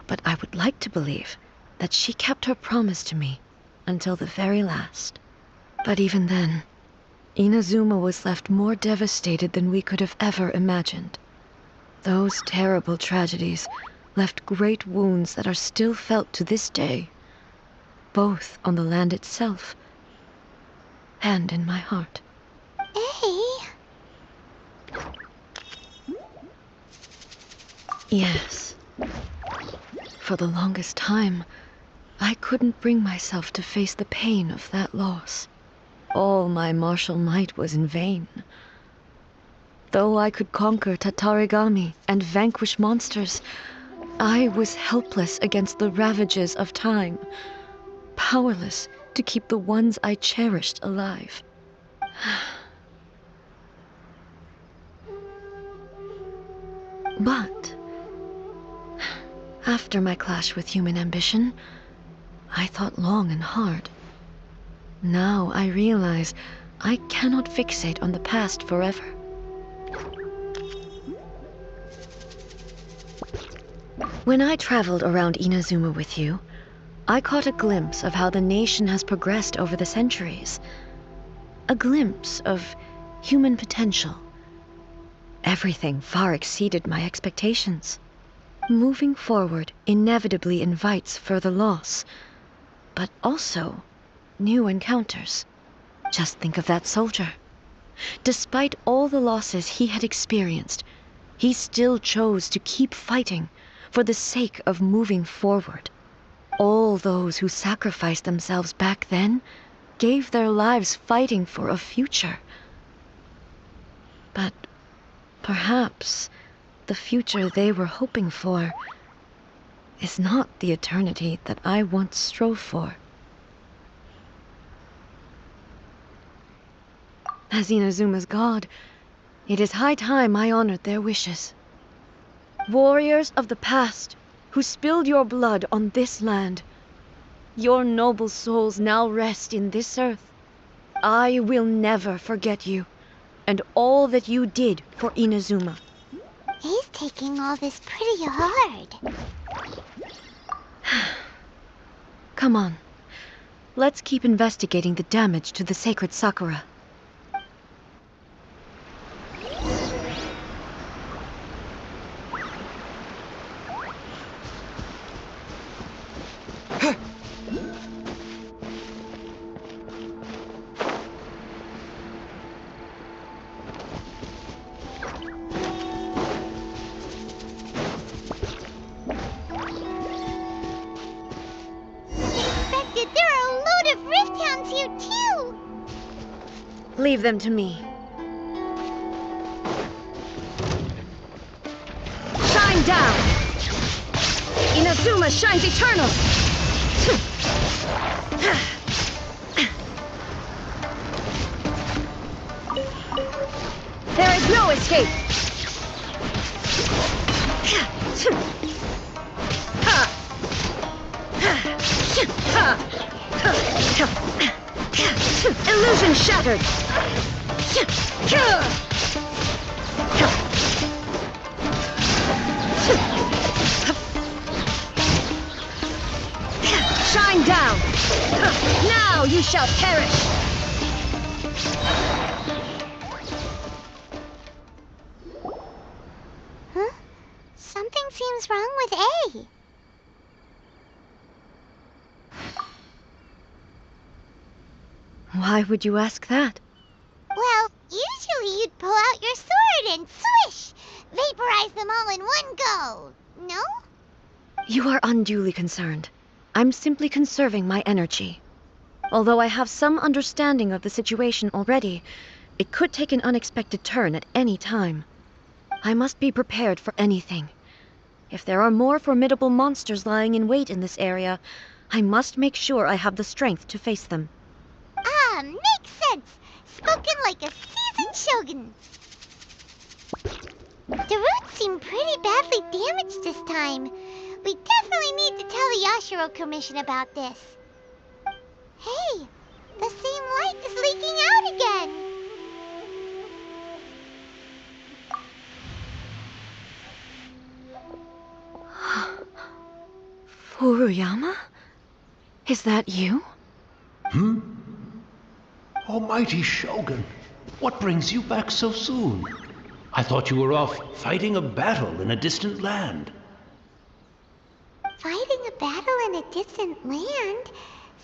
[SPEAKER 5] But I would like to believe that she kept her promise to me until the very last. But even then, Inazuma was left more devastated than we could have ever imagined. Those terrible tragedies left great wounds that are still felt to this day, both on the land itself and in my heart.
[SPEAKER 3] A?
[SPEAKER 5] Yes. For the longest time, I couldn't bring myself to face the pain of that loss. All my martial might was in vain. Though I could conquer Tatarigami and vanquish monsters, I was helpless against the ravages of time, powerless to keep the ones I cherished alive. But after my clash with human ambition, I thought long and hard. Now I realize I cannot fixate on the past forever. When I traveled around Inazuma with you, I caught a glimpse of how the nation has progressed over the centuries. A glimpse of human potential. Everything far exceeded my expectations. Moving forward inevitably invites further loss, but also new encounters. Just think of that soldier. Despite all the losses he had experienced, he still chose to keep fighting for the sake of moving forward. All those who sacrificed themselves back then gave their lives fighting for a future. But perhaps the future they were hoping for is not the eternity that I once strove for. As Inazuma's god, it is high time I honored their wishes. Warriors of the past, who spilled your blood on this land, your noble souls now rest in this earth. I will never forget you, and all that you did for Inazuma.
[SPEAKER 3] He's taking all this pretty hard.
[SPEAKER 5] Come on, let's keep investigating the damage to the sacred Sakura. Leave them to me. Shine down! Inazuma shines eternal! There is no escape! Illusion shattered! Shine down! Now you shall perish!
[SPEAKER 3] Huh? Something seems wrong with A.
[SPEAKER 5] Why would you ask that?
[SPEAKER 3] Well, usually you'd pull out your sword and swish! Vaporize them all in one go, no?
[SPEAKER 5] You are unduly concerned. I'm simply conserving my energy. Although I have some understanding of the situation already, it could take an unexpected turn at any time. I must be prepared for anything. If there are more formidable monsters lying in wait in this area, I must make sure I have the strength to face them.
[SPEAKER 3] Ah, makes sense! Spoken like a seasoned shogun. The roots seem pretty badly damaged this time. We definitely need to tell the Yashiro Commission about this. Hey, The same light is leaking out again.
[SPEAKER 5] Furuyama? Is that you?
[SPEAKER 7] Almighty Shogun, what brings you back so soon? I thought you were off fighting a battle in a distant land.
[SPEAKER 3] Fighting a battle in a distant land?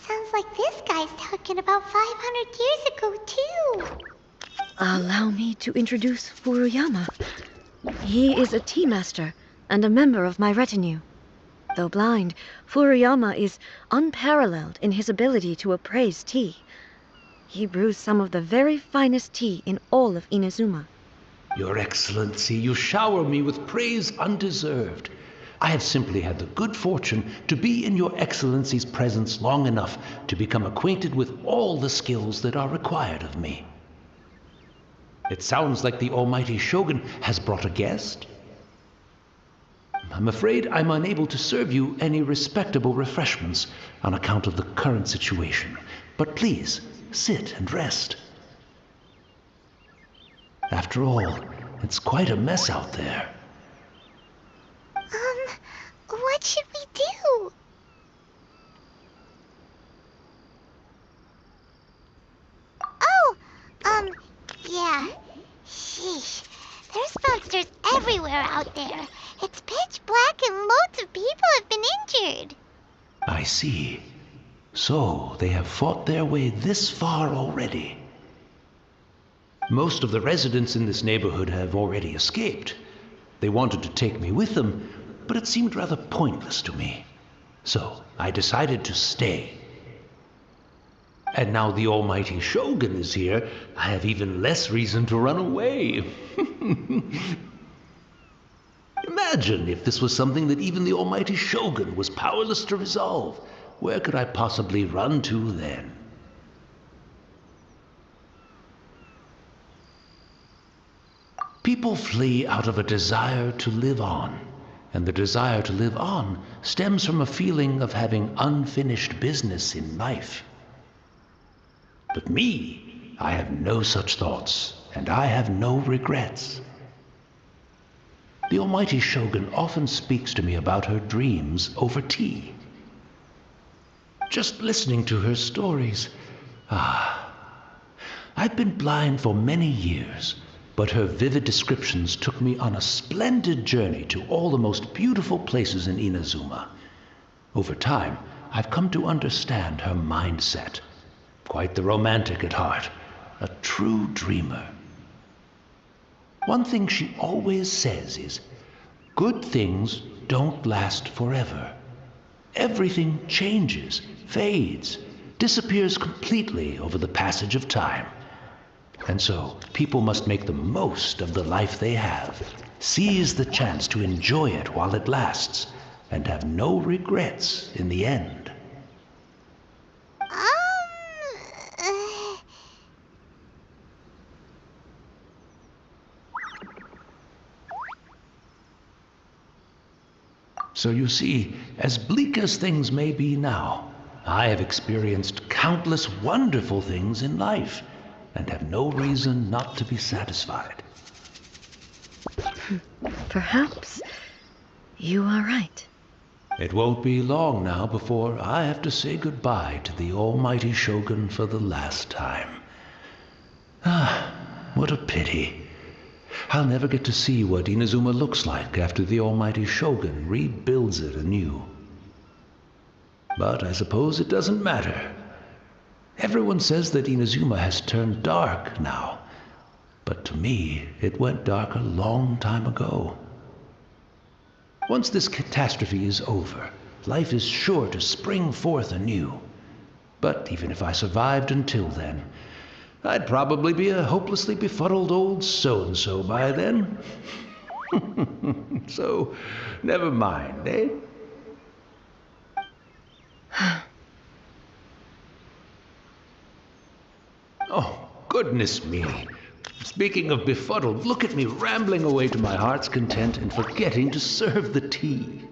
[SPEAKER 3] Sounds like this guy's talking about 500 years ago, too.
[SPEAKER 5] Allow me to introduce Furuyama. He is a tea master and a member of my retinue. Though blind, Furuyama is unparalleled in his ability to appraise tea. He brews some of the very finest tea in all of Inazuma.
[SPEAKER 7] Your Excellency, you shower me with praise undeserved. I have simply had the good fortune to be in Your Excellency's presence long enough to become acquainted with all the skills that are required of me. It sounds like the Almighty Shogun has brought a guest. I'm afraid I'm unable to serve you any respectable refreshments on account of the current situation. But please, sit and rest. After all, it's quite a mess out there.
[SPEAKER 3] What should we do? Yeah. Sheesh. There's monsters everywhere out there. It's pitch black and loads of people have been injured.
[SPEAKER 7] I see. So, they have fought their way this far already. Most of the residents in this neighborhood have already escaped. They wanted to take me with them, but it seemed rather pointless to me. So, I decided to stay. And now the Almighty Shogun is here, I have even less reason to run away. Imagine if this was something that even the Almighty Shogun was powerless to resolve. Where could I possibly run to then? People flee out of a desire to live on, and the desire to live on stems from a feeling of having unfinished business in life. But me, I have no such thoughts, and I have no regrets. The Almighty Shogun often speaks to me about her dreams over tea. Just listening to her stories, I've been blind for many years, but her vivid descriptions took me on a splendid journey to all the most beautiful places in Inazuma. Over time, I've come to understand her mindset. Quite the romantic at heart, a true dreamer. One thing she always says is, good things don't last forever. Everything changes, fades, disappears completely over the passage of time. And so, people must make the most of the life they have, seize the chance to enjoy it while it lasts, and have no regrets in the end. So you see, as bleak as things may be now, I have experienced countless wonderful things in life, and have no reason not to be satisfied.
[SPEAKER 5] Perhaps you are right.
[SPEAKER 7] It won't be long now before I have to say goodbye to the Almighty Shogun for the last time. What a pity. I'll never get to see what Inazuma looks like after the Almighty Shogun rebuilds it anew. But I suppose it doesn't matter. Everyone says that Inazuma has turned dark now, but to me, it went dark a long time ago. Once this catastrophe is over, life is sure to spring forth anew. But even if I survived until then, I'd probably be a hopelessly befuddled old so-and-so by then. So, never mind, eh? Oh, goodness me. Speaking of befuddled, look at me rambling away to my heart's content and forgetting to serve the tea.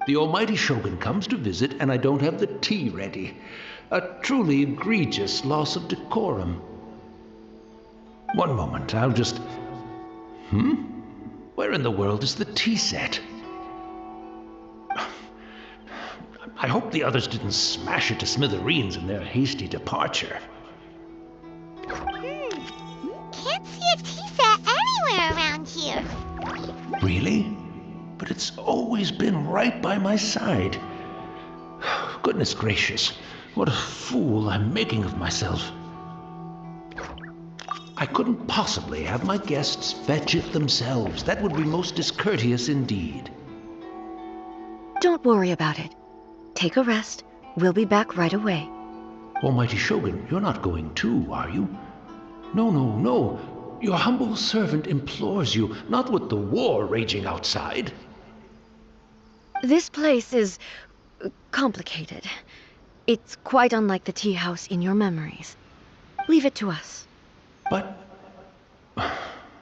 [SPEAKER 7] The almighty Shogun comes to visit and I don't have the tea ready. A truly egregious loss of decorum. One moment, I'll just... Where in the world is the tea set? I hope the others didn't smash it to smithereens in their hasty departure.
[SPEAKER 3] Can't see a tea set anywhere around here.
[SPEAKER 7] Really? But it's always been right by my side. Goodness gracious, what a fool I'm making of myself. I couldn't possibly have my guests fetch it themselves. That would be most discourteous indeed.
[SPEAKER 5] Don't worry about it. Take a rest. We'll be back right away.
[SPEAKER 7] Almighty Shogun, you're not going too, are you? No, no, no. Your humble servant implores you, not with the war raging outside.
[SPEAKER 5] This place is complicated. It's quite unlike the tea house in your memories. Leave it to us.
[SPEAKER 7] But...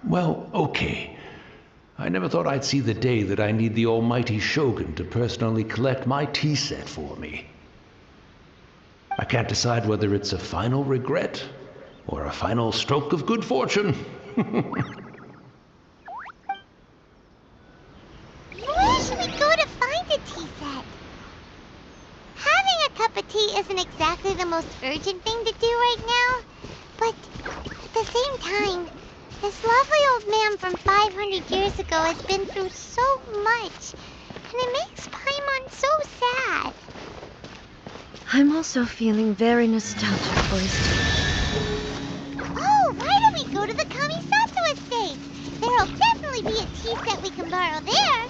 [SPEAKER 7] well, okay. I never thought I'd see the day that I need the almighty Shogun to personally collect my tea set for me. I can't decide whether it's a final regret or a final stroke of good fortune.
[SPEAKER 3] Where should we go to find a tea set? Having a cup of tea isn't exactly the most urgent thing to do right now, but at the same time, this lovely old man from 500 years ago has been through so much, and it makes Paimon so sad.
[SPEAKER 5] I'm also feeling very nostalgic for his tea.
[SPEAKER 3] Oh, why don't we go to the Kamisato estate? There'll definitely be a tea set we can borrow there.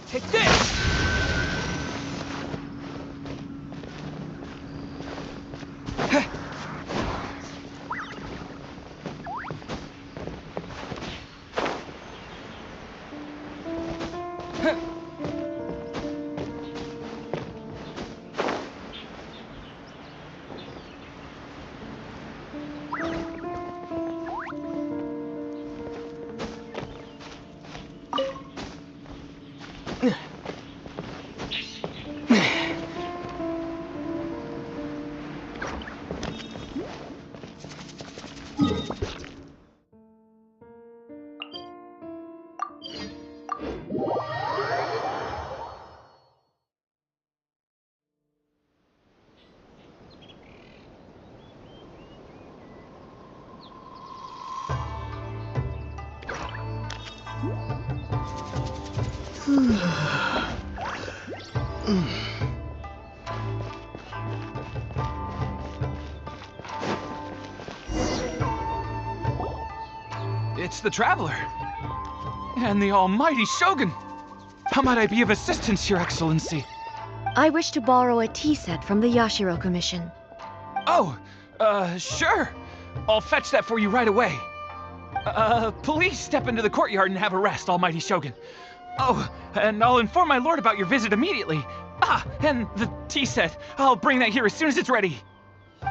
[SPEAKER 1] Take this!
[SPEAKER 8] It's the Traveler. And the almighty Shogun. How might I be of assistance, Your Excellency?
[SPEAKER 5] I wish to borrow a tea set from the Yashiro Commission.
[SPEAKER 8] Oh, sure. I'll fetch that for you right away. Please step into the courtyard and have a rest, almighty Shogun. Oh, and I'll inform my lord about your visit immediately. Ah, and the tea set. I'll bring that here as soon as it's ready.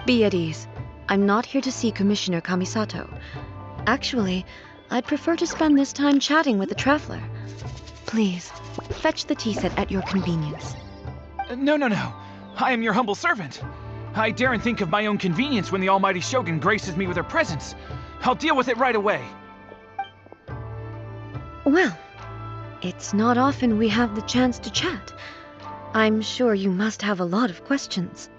[SPEAKER 5] Be at ease. I'm not here to see Commissioner Kamisato. Actually, I'd prefer to spend this time chatting with the Traveler. Please, fetch the tea set at your convenience.
[SPEAKER 8] No. I am your humble servant. I daren't think of my own convenience when the almighty Shogun graces me with her presence. I'll deal with it right away.
[SPEAKER 5] Well, it's not often we have the chance to chat. I'm sure you must have a lot of questions.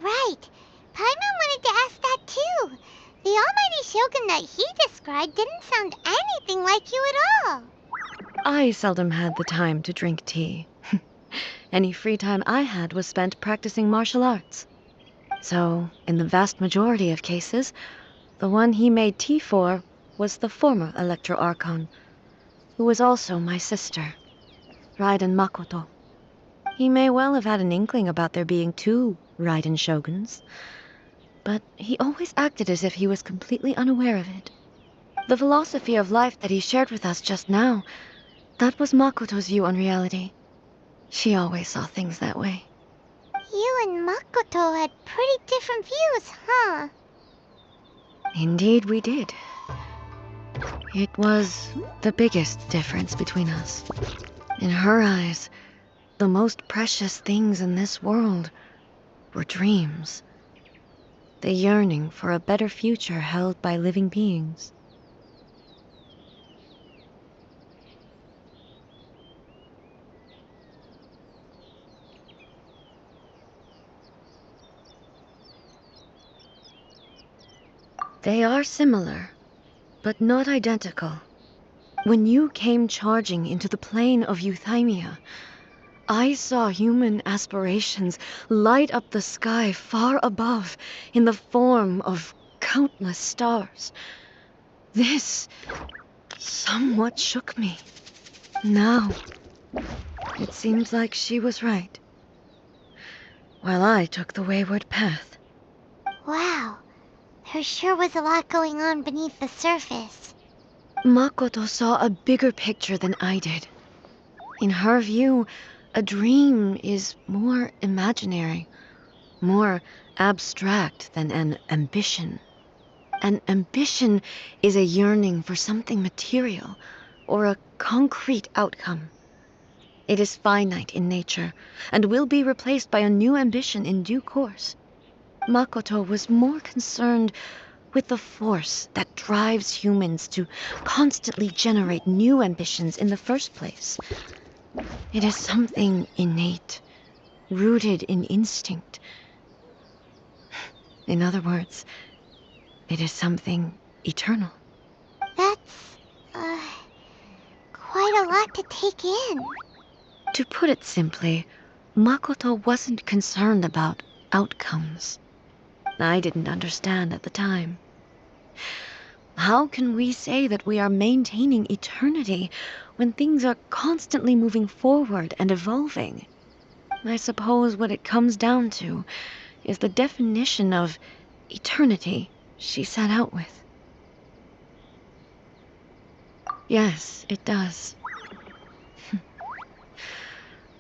[SPEAKER 3] Right. Paimon wanted to ask that too. The almighty Shogun that he described didn't sound anything like you at all.
[SPEAKER 5] I seldom had the time to drink tea. Any free time I had was spent practicing martial arts. So, in the vast majority of cases, the one he made tea for was the former Electro Archon. who was also my sister, Raiden Makoto. He may well have had an inkling about there being two Raiden Shoguns, but he always acted as if he was completely unaware of it. The philosophy of life that he shared with us just now, that was Makoto's view on reality. She always saw things that way.
[SPEAKER 3] You and Makoto had pretty different views, huh?
[SPEAKER 5] Indeed we did. It was the biggest difference between us. In her eyes, the most precious things in this world were dreams. The yearning for a better future held by living beings. They are similar, but not identical. When you came charging into the plane of Euthymia, I saw human aspirations light up the sky far above in the form of countless stars. This somewhat shook me. Now, it seems like she was right, while I took the wayward path.
[SPEAKER 3] Wow. There sure was a lot going on beneath the surface.
[SPEAKER 5] Makoto saw a bigger picture than I did. In her view, a dream is more imaginary, more abstract than an ambition. An ambition is a yearning for something material or a concrete outcome. It is finite in nature and will be replaced by a new ambition in due course. Makoto was more concerned with the force that drives humans to constantly generate new ambitions in the first place. It is something innate, rooted in instinct. In other words, it is something eternal.
[SPEAKER 3] That's, quite a lot to take in.
[SPEAKER 5] To put it simply, Makoto wasn't concerned about outcomes. I didn't understand at the time. How can we say that we are maintaining eternity when things are constantly moving forward and evolving? I suppose what it comes down to is the definition of eternity she set out with. Yes, it does.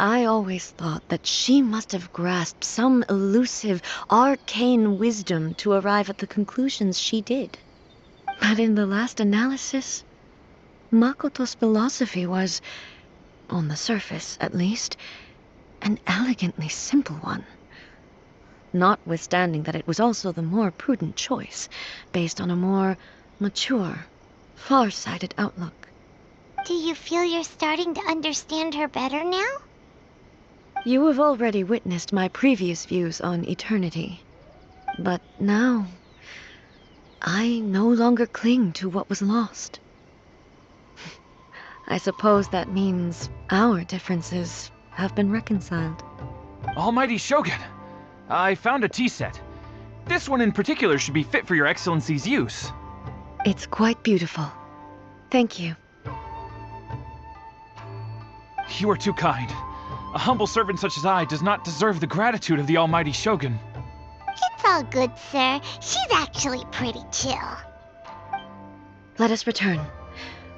[SPEAKER 5] I always thought that she must have grasped some elusive, arcane wisdom to arrive at the conclusions she did. But in the last analysis, Makoto's philosophy was, on the surface at least, an elegantly simple one. Notwithstanding that it was also the more prudent choice, based on a more mature, far-sighted outlook.
[SPEAKER 3] Do you feel you're starting to understand her better now?
[SPEAKER 5] You have already witnessed my previous views on eternity. But now, I no longer cling to what was lost. I suppose that means our differences have been reconciled.
[SPEAKER 8] Almighty Shogun, I found a tea set. This one in particular should be fit for your Excellency's use.
[SPEAKER 5] It's quite beautiful. Thank you.
[SPEAKER 8] You are too kind. A humble servant such as I does not deserve the gratitude of the Almighty Shogun.
[SPEAKER 3] It's all good, sir. She's actually pretty chill.
[SPEAKER 5] Let us return.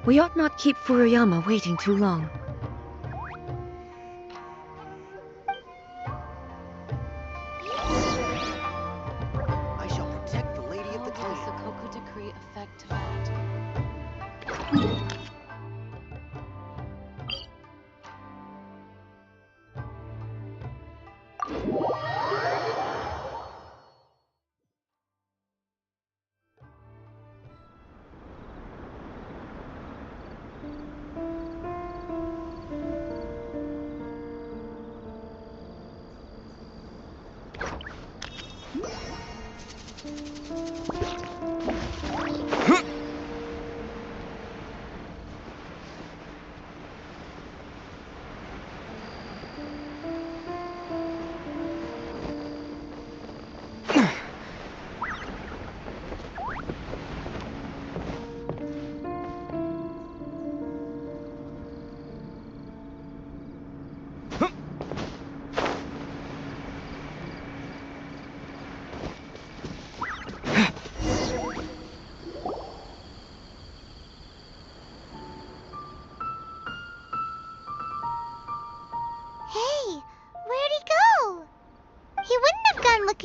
[SPEAKER 5] We ought not keep Furuyama waiting too long.
[SPEAKER 1] I shall protect the Lady of the Clan.
[SPEAKER 9] How does the Koko Decree affect that?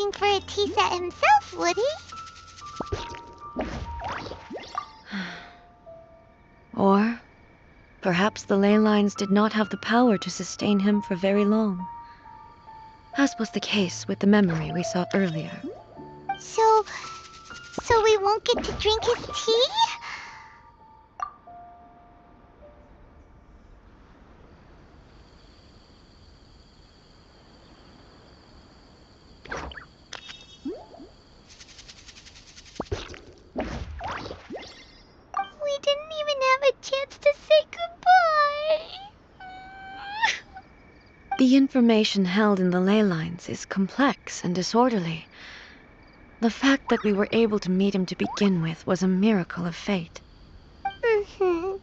[SPEAKER 3] looking for a tea set himself, would he?
[SPEAKER 5] Or perhaps the ley lines did not have the power to sustain him for very long, as was the case with the memory we saw earlier.
[SPEAKER 3] So we won't get to drink his tea? We didn't even have a chance to say goodbye.
[SPEAKER 5] The information held in the ley lines is complex and disorderly. The fact that we were able to meet him to begin with was a miracle of fate.
[SPEAKER 3] Mm-hmm.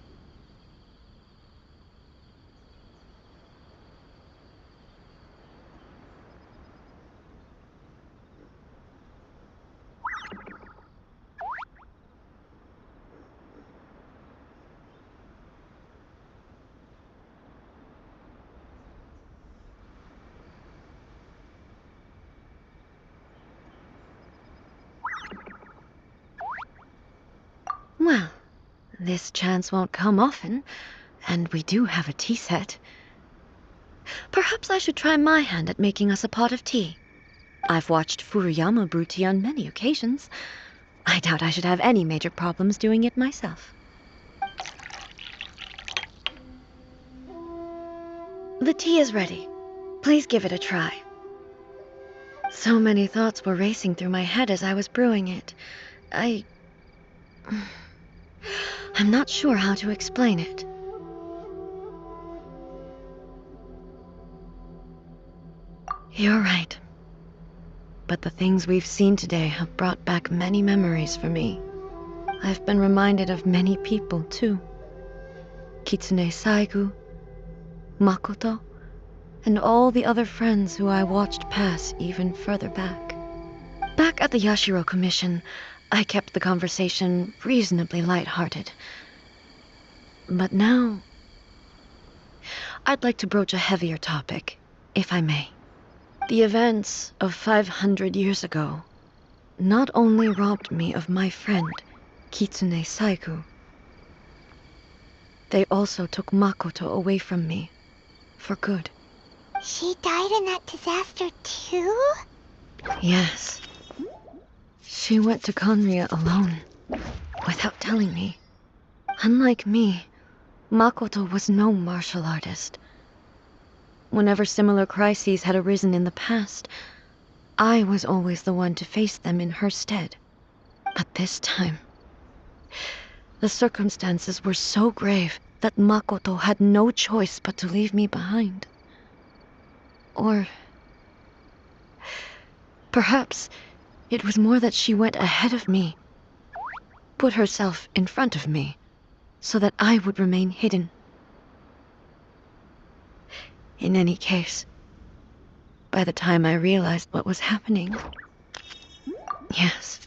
[SPEAKER 5] Well, this chance won't come often, and we do have a tea set. Perhaps I should try my hand at making us a pot of tea. I've watched Furuyama brew tea on many occasions. I doubt I should have any major problems doing it myself. The tea is ready. Please give it a try. So many thoughts were racing through my head as I was brewing it. I'm not sure how to explain it. You're right. But the things we've seen today have brought back many memories for me. I've been reminded of many people, too. Kitsune Saigu, Makoto, and all the other friends who I watched pass even further back. Back at the Yashiro Commission, I kept the conversation reasonably lighthearted. But now, I'd like to broach a heavier topic, if I may. The events of 500 years ago not only robbed me of my friend, Kitsune Saigu, they also took Makoto away from me, for good.
[SPEAKER 3] She died in that disaster too?
[SPEAKER 5] Yes. She went to Conria alone, without telling me. Unlike me, Makoto was no martial artist. Whenever similar crises had arisen in the past, I was always the one to face them in her stead. But this time, the circumstances were so grave that Makoto had no choice but to leave me behind. Or perhaps it was more that she went ahead of me, put herself in front of me, so that I would remain hidden. In any case, by the time I realized what was happening, yes,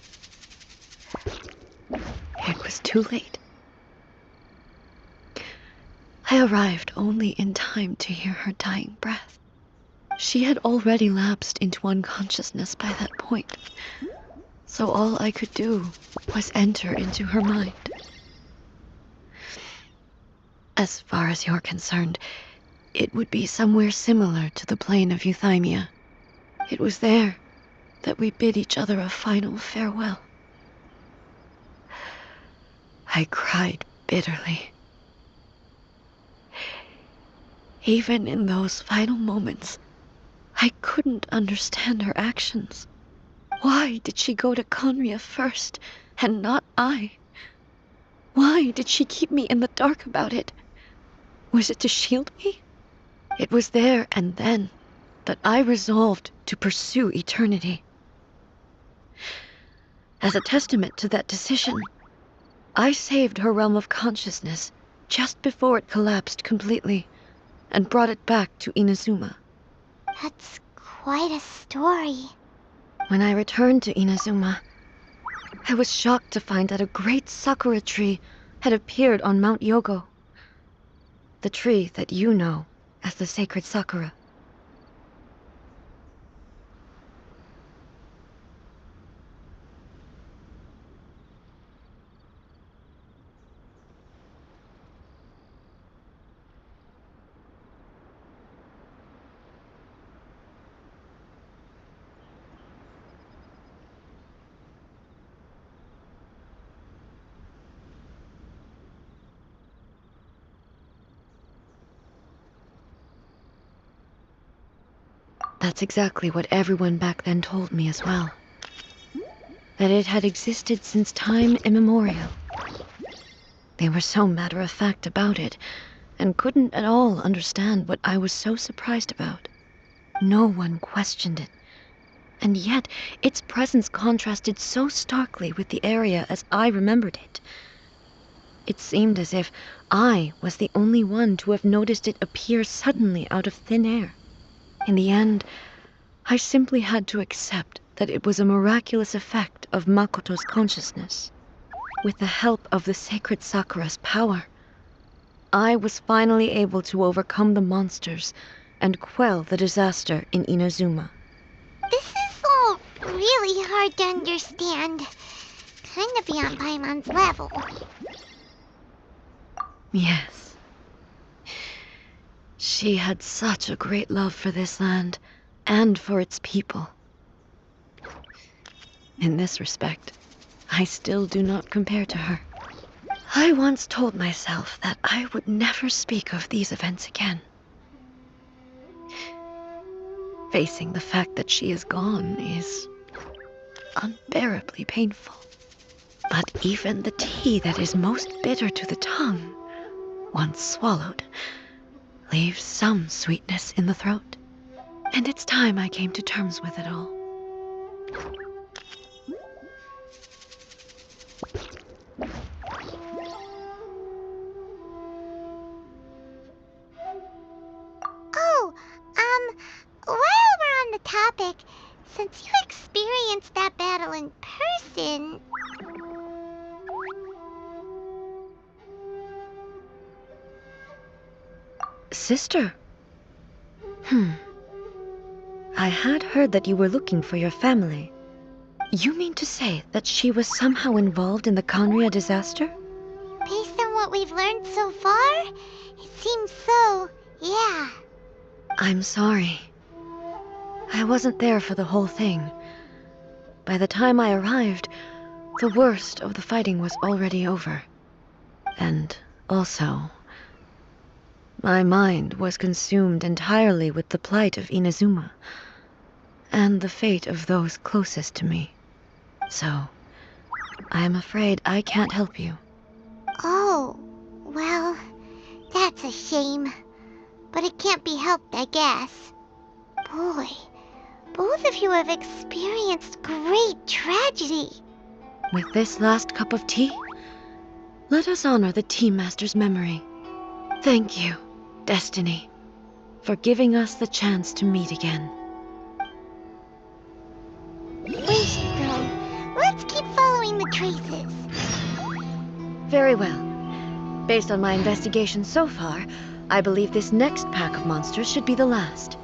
[SPEAKER 5] it was too late. I arrived only in time to hear her dying breath. She had already lapsed into unconsciousness by that point, so all I could do was enter into her mind. As far as you're concerned, it would be somewhere similar to the plane of Euthymia. It was there that we bid each other a final farewell. I cried bitterly. Even in those final moments, I couldn't understand her actions. Why did she go to Conria first, and not I? Why did she keep me in the dark about it? Was it to shield me? It was there and then that I resolved to pursue eternity. As a testament to that decision, I saved her realm of consciousness just before it collapsed completely and brought it back to Inazuma.
[SPEAKER 3] That's quite a story.
[SPEAKER 5] When I returned to Inazuma, I was shocked to find that a great sakura tree had appeared on Mount Yogo. The tree that you know as the sacred sakura. That's exactly what everyone back then told me as well. That it had existed since time immemorial. They were so matter-of-fact about it, and couldn't at all understand what I was so surprised about. No one questioned it. And yet, its presence contrasted so starkly with the area as I remembered it. It seemed as if I was the only one to have noticed it appear suddenly out of thin air. In the end, I simply had to accept that it was a miraculous effect of Makoto's consciousness. With the help of the sacred Sakura's power, I was finally able to overcome the monsters and quell the disaster in Inazuma.
[SPEAKER 3] This is all really hard to understand. Kinda beyond Paimon's level.
[SPEAKER 5] Yes. She had such a great love for this land and for its people. In this respect, I still do not compare to her. I once told myself that I would never speak of these events again. Facing the fact that she is gone is unbearably painful. But even the tea that is most bitter to the tongue, once swallowed, leaves some sweetness in the throat. And it's time I came to terms with it all.
[SPEAKER 3] Oh, while we're on the topic, since you experienced that battle in person...
[SPEAKER 5] Sister? I had heard that you were looking for your family. You mean to say that she was somehow involved in the Conria disaster?
[SPEAKER 3] Based on what we've learned so far, it seems so, yeah.
[SPEAKER 5] I'm sorry. I wasn't there for the whole thing. By the time I arrived, the worst of the fighting was already over. And also, my mind was consumed entirely with the plight of Inazuma, and the fate of those closest to me. So, I'm afraid I can't help you.
[SPEAKER 3] Oh, well, that's a shame. But it can't be helped, I guess. Boy, both of you have experienced great tragedy.
[SPEAKER 5] With this last cup of tea, let us honor the Tea Master's memory. Thank you, Destiny, for giving us the chance to meet again.
[SPEAKER 3] We should go. Let's keep following the traces.
[SPEAKER 5] Very well. Based on my investigation so far, I believe this next pack of monsters should be the last.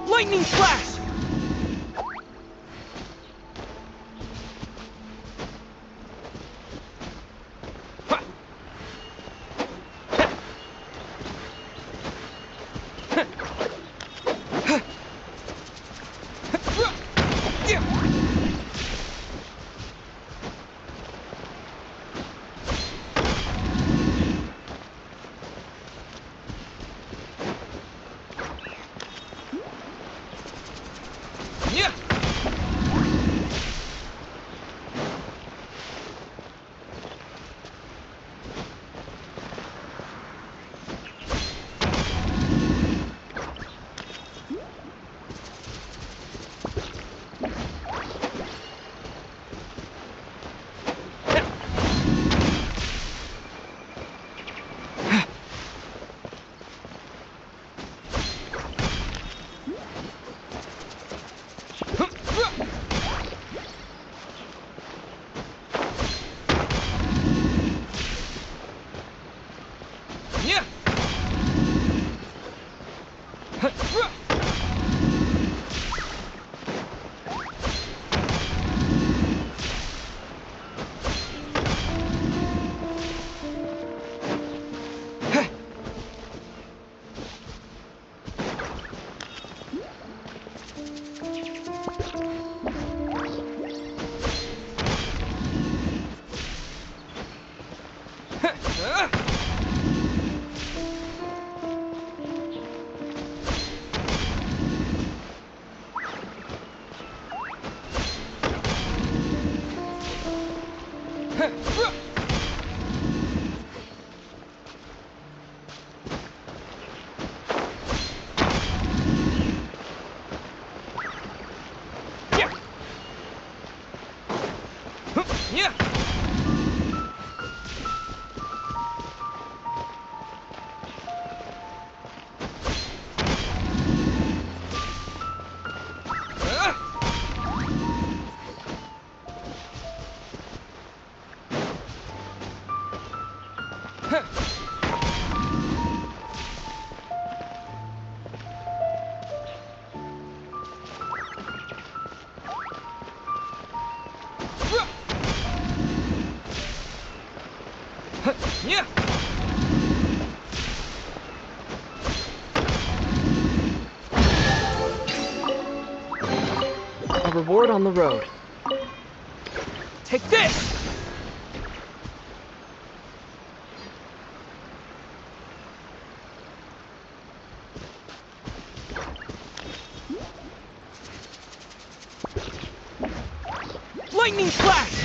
[SPEAKER 8] Lightning flash! Yeah.
[SPEAKER 1] A reward on the road.
[SPEAKER 8] Take this! Lightning flash!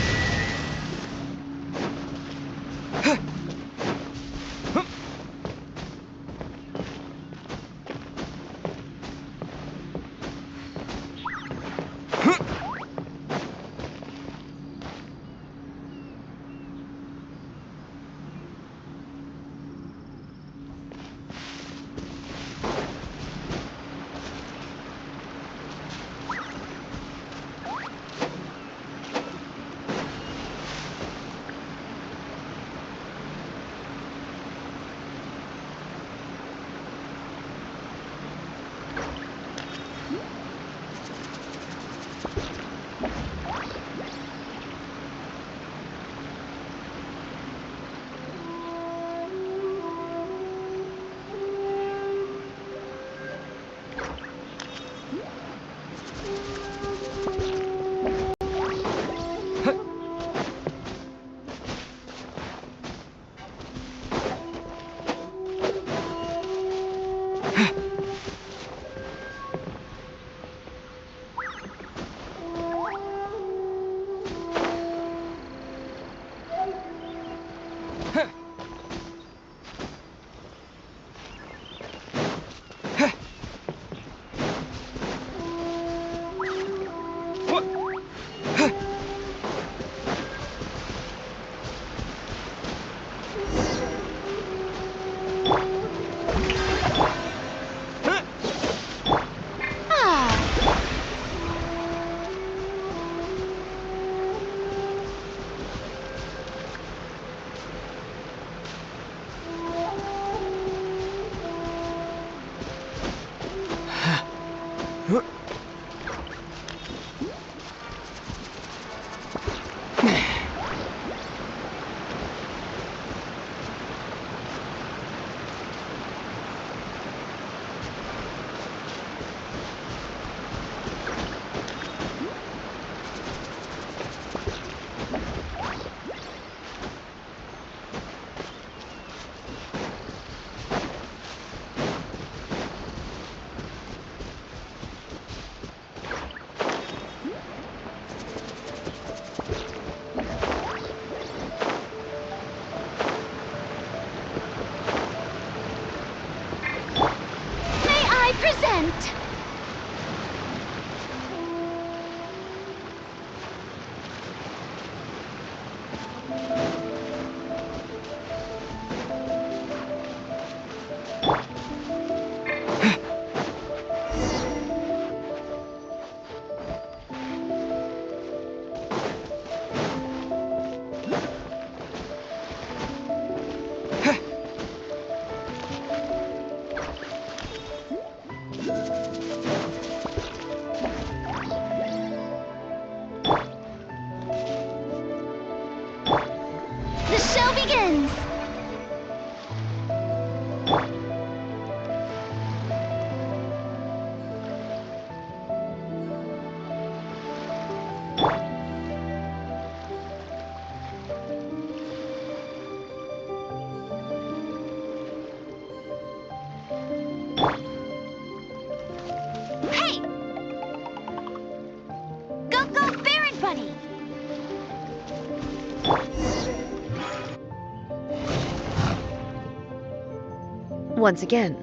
[SPEAKER 5] Once again,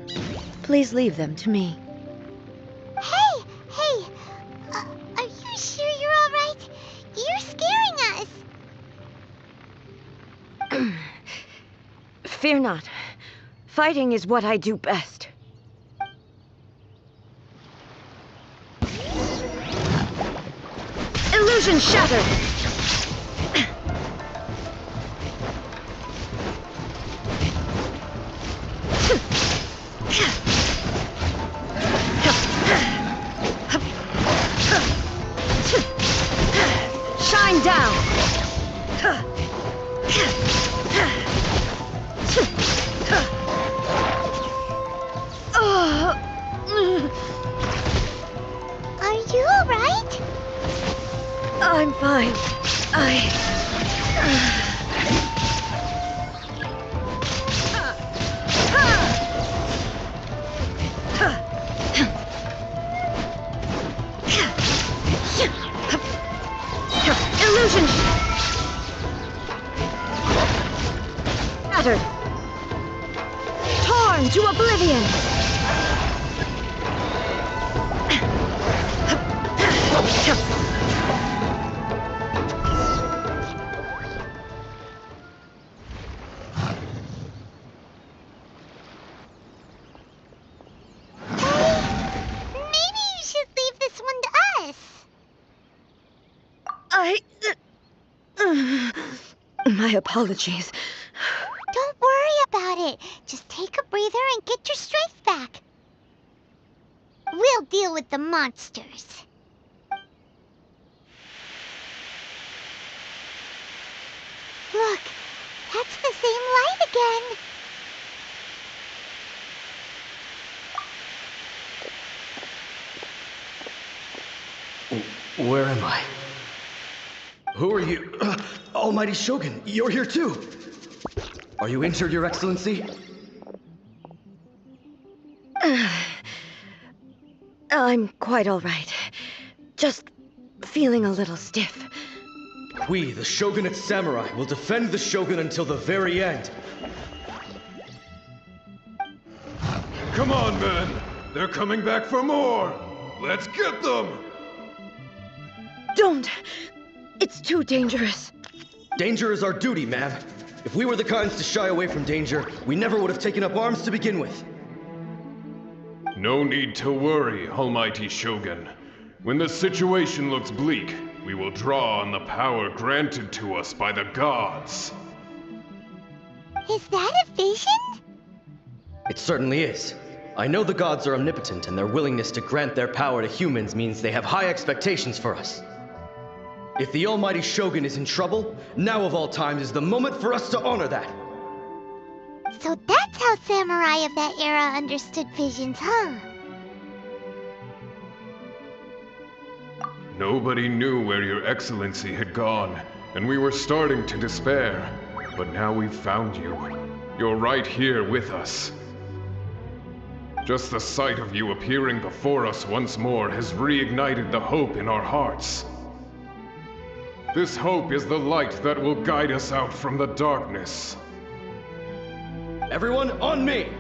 [SPEAKER 5] please leave them to me.
[SPEAKER 3] Hey! Are you sure you're all right? You're scaring us!
[SPEAKER 5] Fear not. Fighting is what I do best. Illusion shattered!
[SPEAKER 3] Are you alright?
[SPEAKER 5] I'm fine. Illusion! Shattered! Torn to oblivion!
[SPEAKER 3] Maybe you should leave this one to us.
[SPEAKER 5] My apologies.
[SPEAKER 3] Don't worry about it. Just take a breather and get your strength back. We'll deal with the monsters. Look, that's the same light again.
[SPEAKER 1] Where am I? Who are you? Almighty Shogun, you're here too! Are you injured, Your Excellency?
[SPEAKER 5] I'm quite all right. Just feeling a little stiff.
[SPEAKER 1] We, the Shogunate Samurai, will defend the Shogun until the very end.
[SPEAKER 10] Come on, men! They're coming back for more! Let's get them!
[SPEAKER 5] Don't! It's too dangerous.
[SPEAKER 1] Danger is our duty, man. If we were the kinds to shy away from danger, we never would have taken up arms to begin with.
[SPEAKER 10] No need to worry, Almighty Shogun. When the situation looks bleak, we will draw on the power granted to us by the gods.
[SPEAKER 3] Is that a vision?
[SPEAKER 1] It certainly is. I know the gods are omnipotent, and their willingness to grant their power to humans means they have high expectations for us. If the Almighty Shogun is in trouble, now of all times is the moment for us to honor that.
[SPEAKER 3] So that's how samurai of that era understood visions, huh?
[SPEAKER 10] Nobody knew where Your Excellency had gone, and we were starting to despair. But now we've found you. You're right here with us. Just the sight of you appearing before us once more has reignited the hope in our hearts. This hope is the light that will guide us out from the darkness.
[SPEAKER 1] Everyone, on me!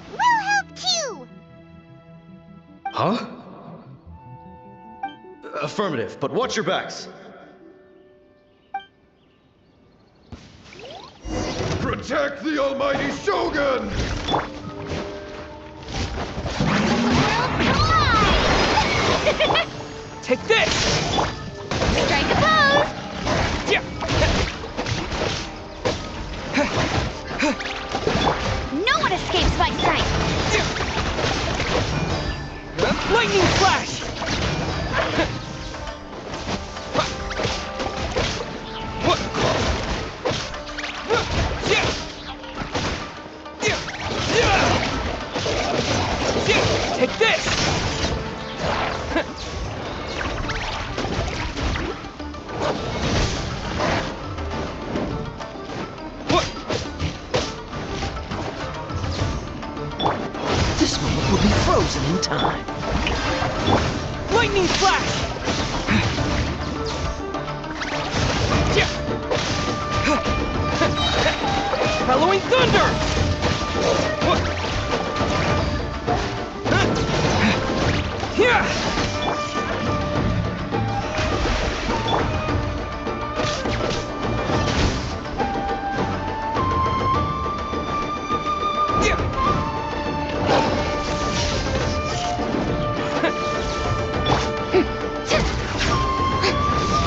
[SPEAKER 3] We'll help too!
[SPEAKER 1] Huh? Affirmative, but watch your backs.
[SPEAKER 10] Protect the Almighty Shogun!
[SPEAKER 8] Take this!
[SPEAKER 3] Strike a pose!
[SPEAKER 8] Yeah.
[SPEAKER 3] No one escapes my sight!
[SPEAKER 8] Lightning flash! Take this!
[SPEAKER 1] This moment will be frozen in time.
[SPEAKER 8] Lightning flash! Bellowing thunder! Yeah!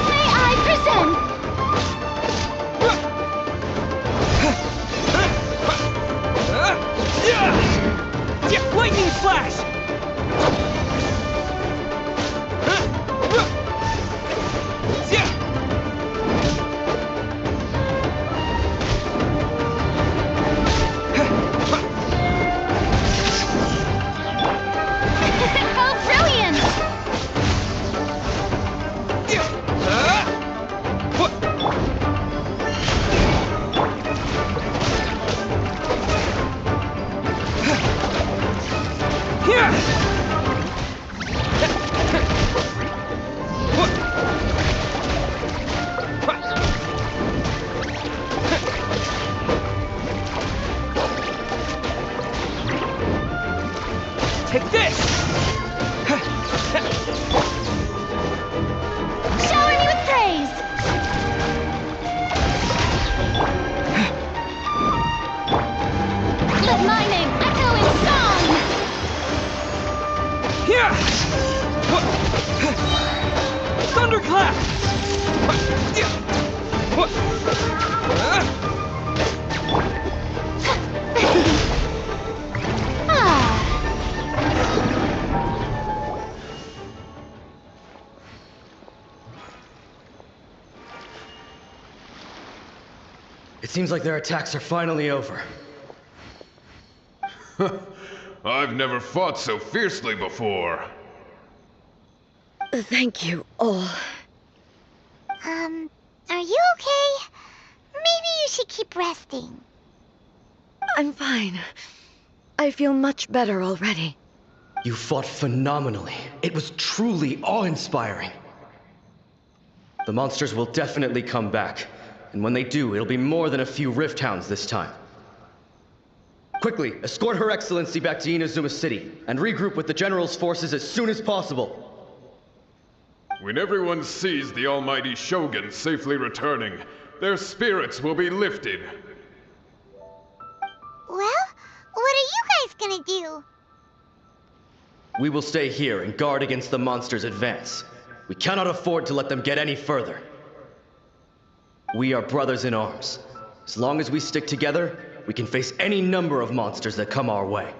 [SPEAKER 3] May I present?
[SPEAKER 1] It seems like their attacks are finally over.
[SPEAKER 10] I've never fought so fiercely before.
[SPEAKER 5] Thank you all.
[SPEAKER 3] Are you okay? Maybe you should keep resting.
[SPEAKER 5] I'm fine. I feel much better already.
[SPEAKER 1] You fought phenomenally. It was truly awe-inspiring. The monsters will definitely come back. And when they do, it'll be more than a few Rift Hounds this time. Quickly, escort Her Excellency back to Inazuma City, and regroup with the General's forces as soon as possible.
[SPEAKER 10] When everyone sees the almighty Shogun safely returning, their spirits will be lifted.
[SPEAKER 3] Well, what are you guys gonna do?
[SPEAKER 1] We will stay here and guard against the monsters' advance. We cannot afford to let them get any further. We are brothers in arms. As long as we stick together, we can face any number of monsters that come our way.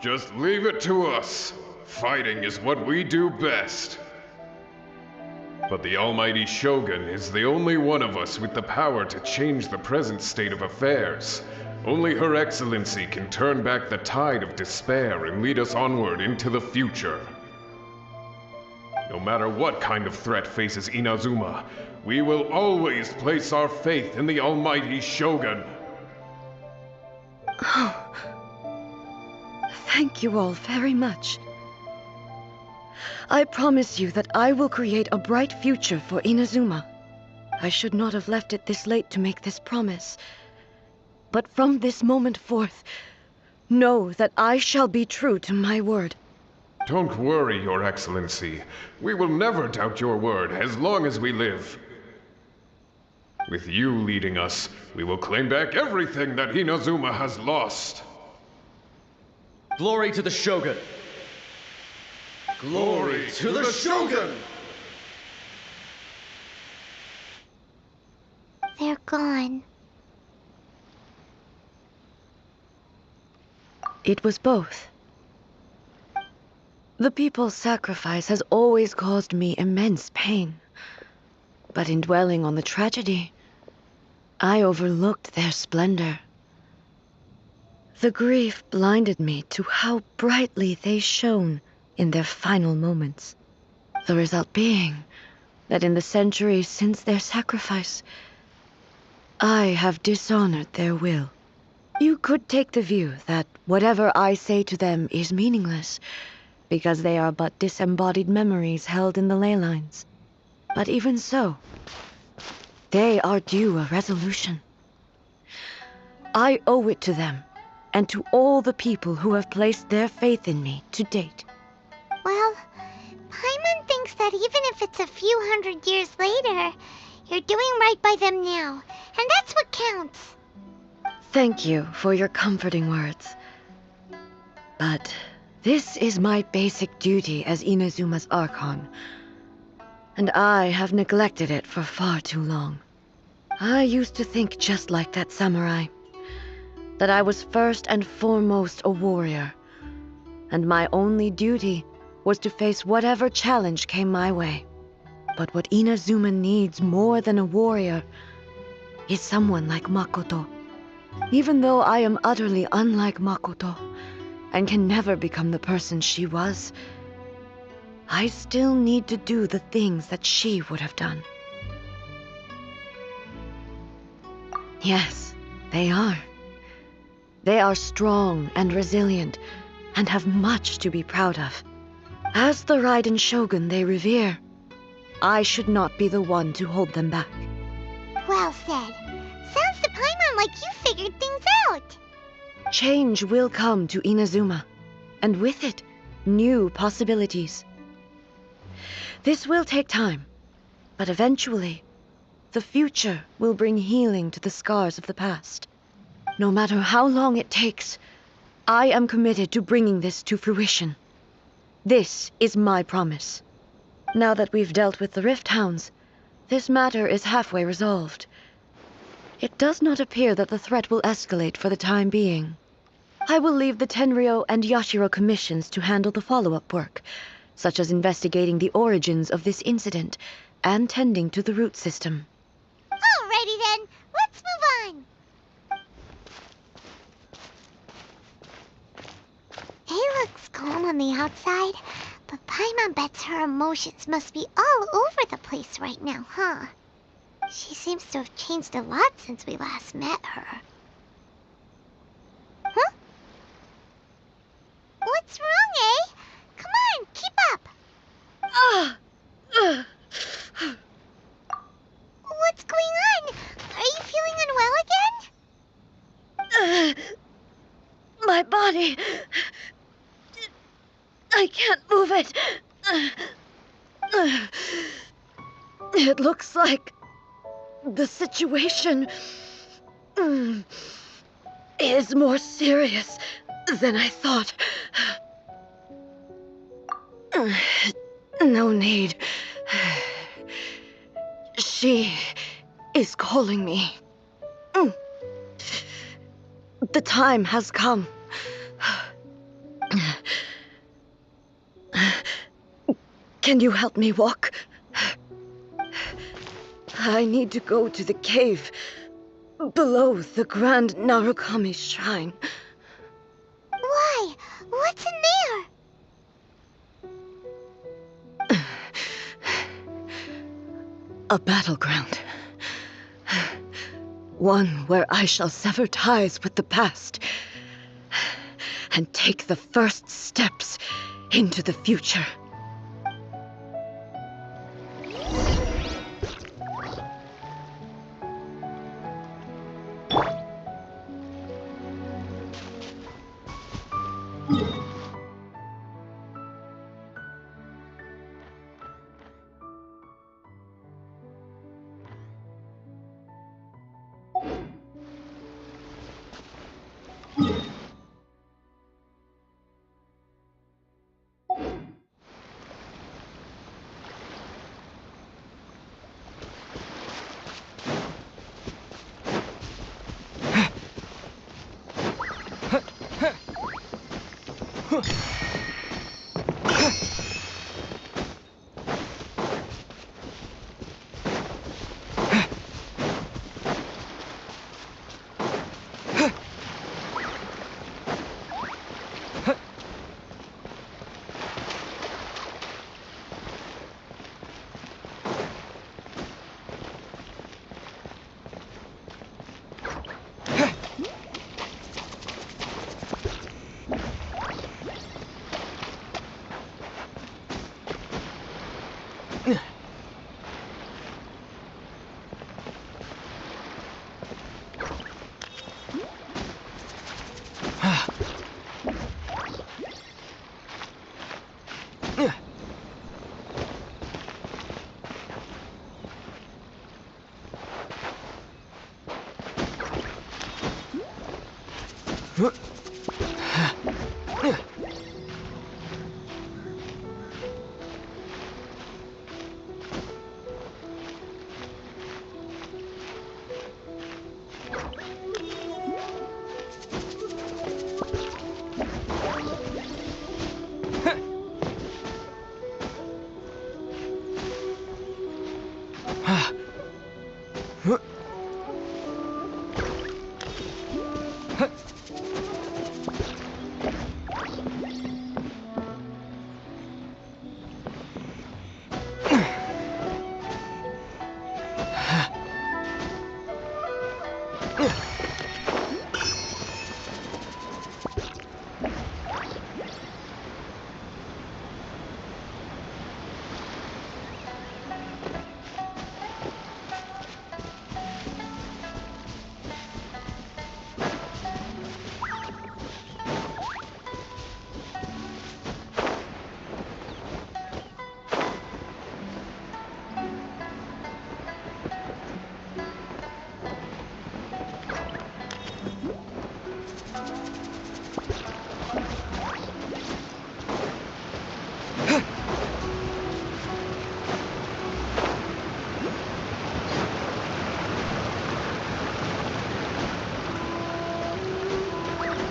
[SPEAKER 10] Just leave it to us. Fighting is what we do best. But the almighty Shogun is the only one of us with the power to change the present state of affairs. Only Her Excellency can turn back the tide of despair and lead us onward into the future. No matter what kind of threat faces Inazuma, we will always place our faith in the almighty Shogun.
[SPEAKER 5] Oh. Thank you all very much. I promise you that I will create a bright future for Inazuma. I should not have left it this late to make this promise. But from this moment forth, know that I shall be true to my word.
[SPEAKER 10] Don't worry, Your Excellency. We will never doubt your word as long as we live. With you leading us, we will claim back everything that Inazuma has lost.
[SPEAKER 1] Glory to the Shogun!
[SPEAKER 10] Glory to the Shogun!
[SPEAKER 3] They're gone.
[SPEAKER 5] It was both. The people's sacrifice has always caused me immense pain. But in dwelling on the tragedy, I overlooked their splendor. The grief blinded me to how brightly they shone in their final moments. The result being that in the centuries since their sacrifice, I have dishonored their will. You could take the view that whatever I say to them is meaningless, because they are but disembodied memories held in the ley lines. But even so, they are due a resolution. I owe it to them, and to all the people who have placed their faith in me to date.
[SPEAKER 3] Well, Paimon thinks that even if it's a few hundred years later, you're doing right by them now, and that's what counts.
[SPEAKER 5] Thank you for your comforting words. But this is my basic duty as Inazuma's Archon, and I have neglected it for far too long. I used to think just like that samurai, that I was first and foremost a warrior, and my only duty was to face whatever challenge came my way. But what Inazuma needs more than a warrior is someone like Makoto. Even though I am utterly unlike Makoto, and can never become the person she was, I still need to do the things that she would have done. Yes, they are. They are strong and resilient, and have much to be proud of. As the Raiden Shogun they revere, I should not be the one to hold them back.
[SPEAKER 3] Well said. Sounds to Paimon like you figured things out.
[SPEAKER 5] Change will come to Inazuma, and with it, new possibilities. This will take time, but eventually, the future will bring healing to the scars of the past. No matter how long it takes, I am committed to bringing this to fruition. This is my promise. Now that we've dealt with the Rift Hounds, this matter is halfway resolved. It does not appear that the threat will escalate for the time being. I will leave the Tenryo and Yashiro commissions to handle the follow-up work, such as investigating the origins of this incident and tending to the root system.
[SPEAKER 3] Alrighty then, let's move on. It looks calm on the outside, but Paimon bets her emotions must be all over the place right now, huh? She seems to have changed a lot since we last met her. Huh? What's wrong, eh? Come on, keep up! What's going on? Are you feeling unwell again?
[SPEAKER 5] My body... I can't move it. It looks like the situation is more serious than I thought. No need. She is calling me. The time has come. Can you help me walk? I need to go to the cave below the Grand Narukami Shrine.
[SPEAKER 3] Why? What's in there?
[SPEAKER 5] A battleground. One where I shall sever ties with the past and take the first steps into the future.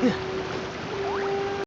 [SPEAKER 8] Yeah.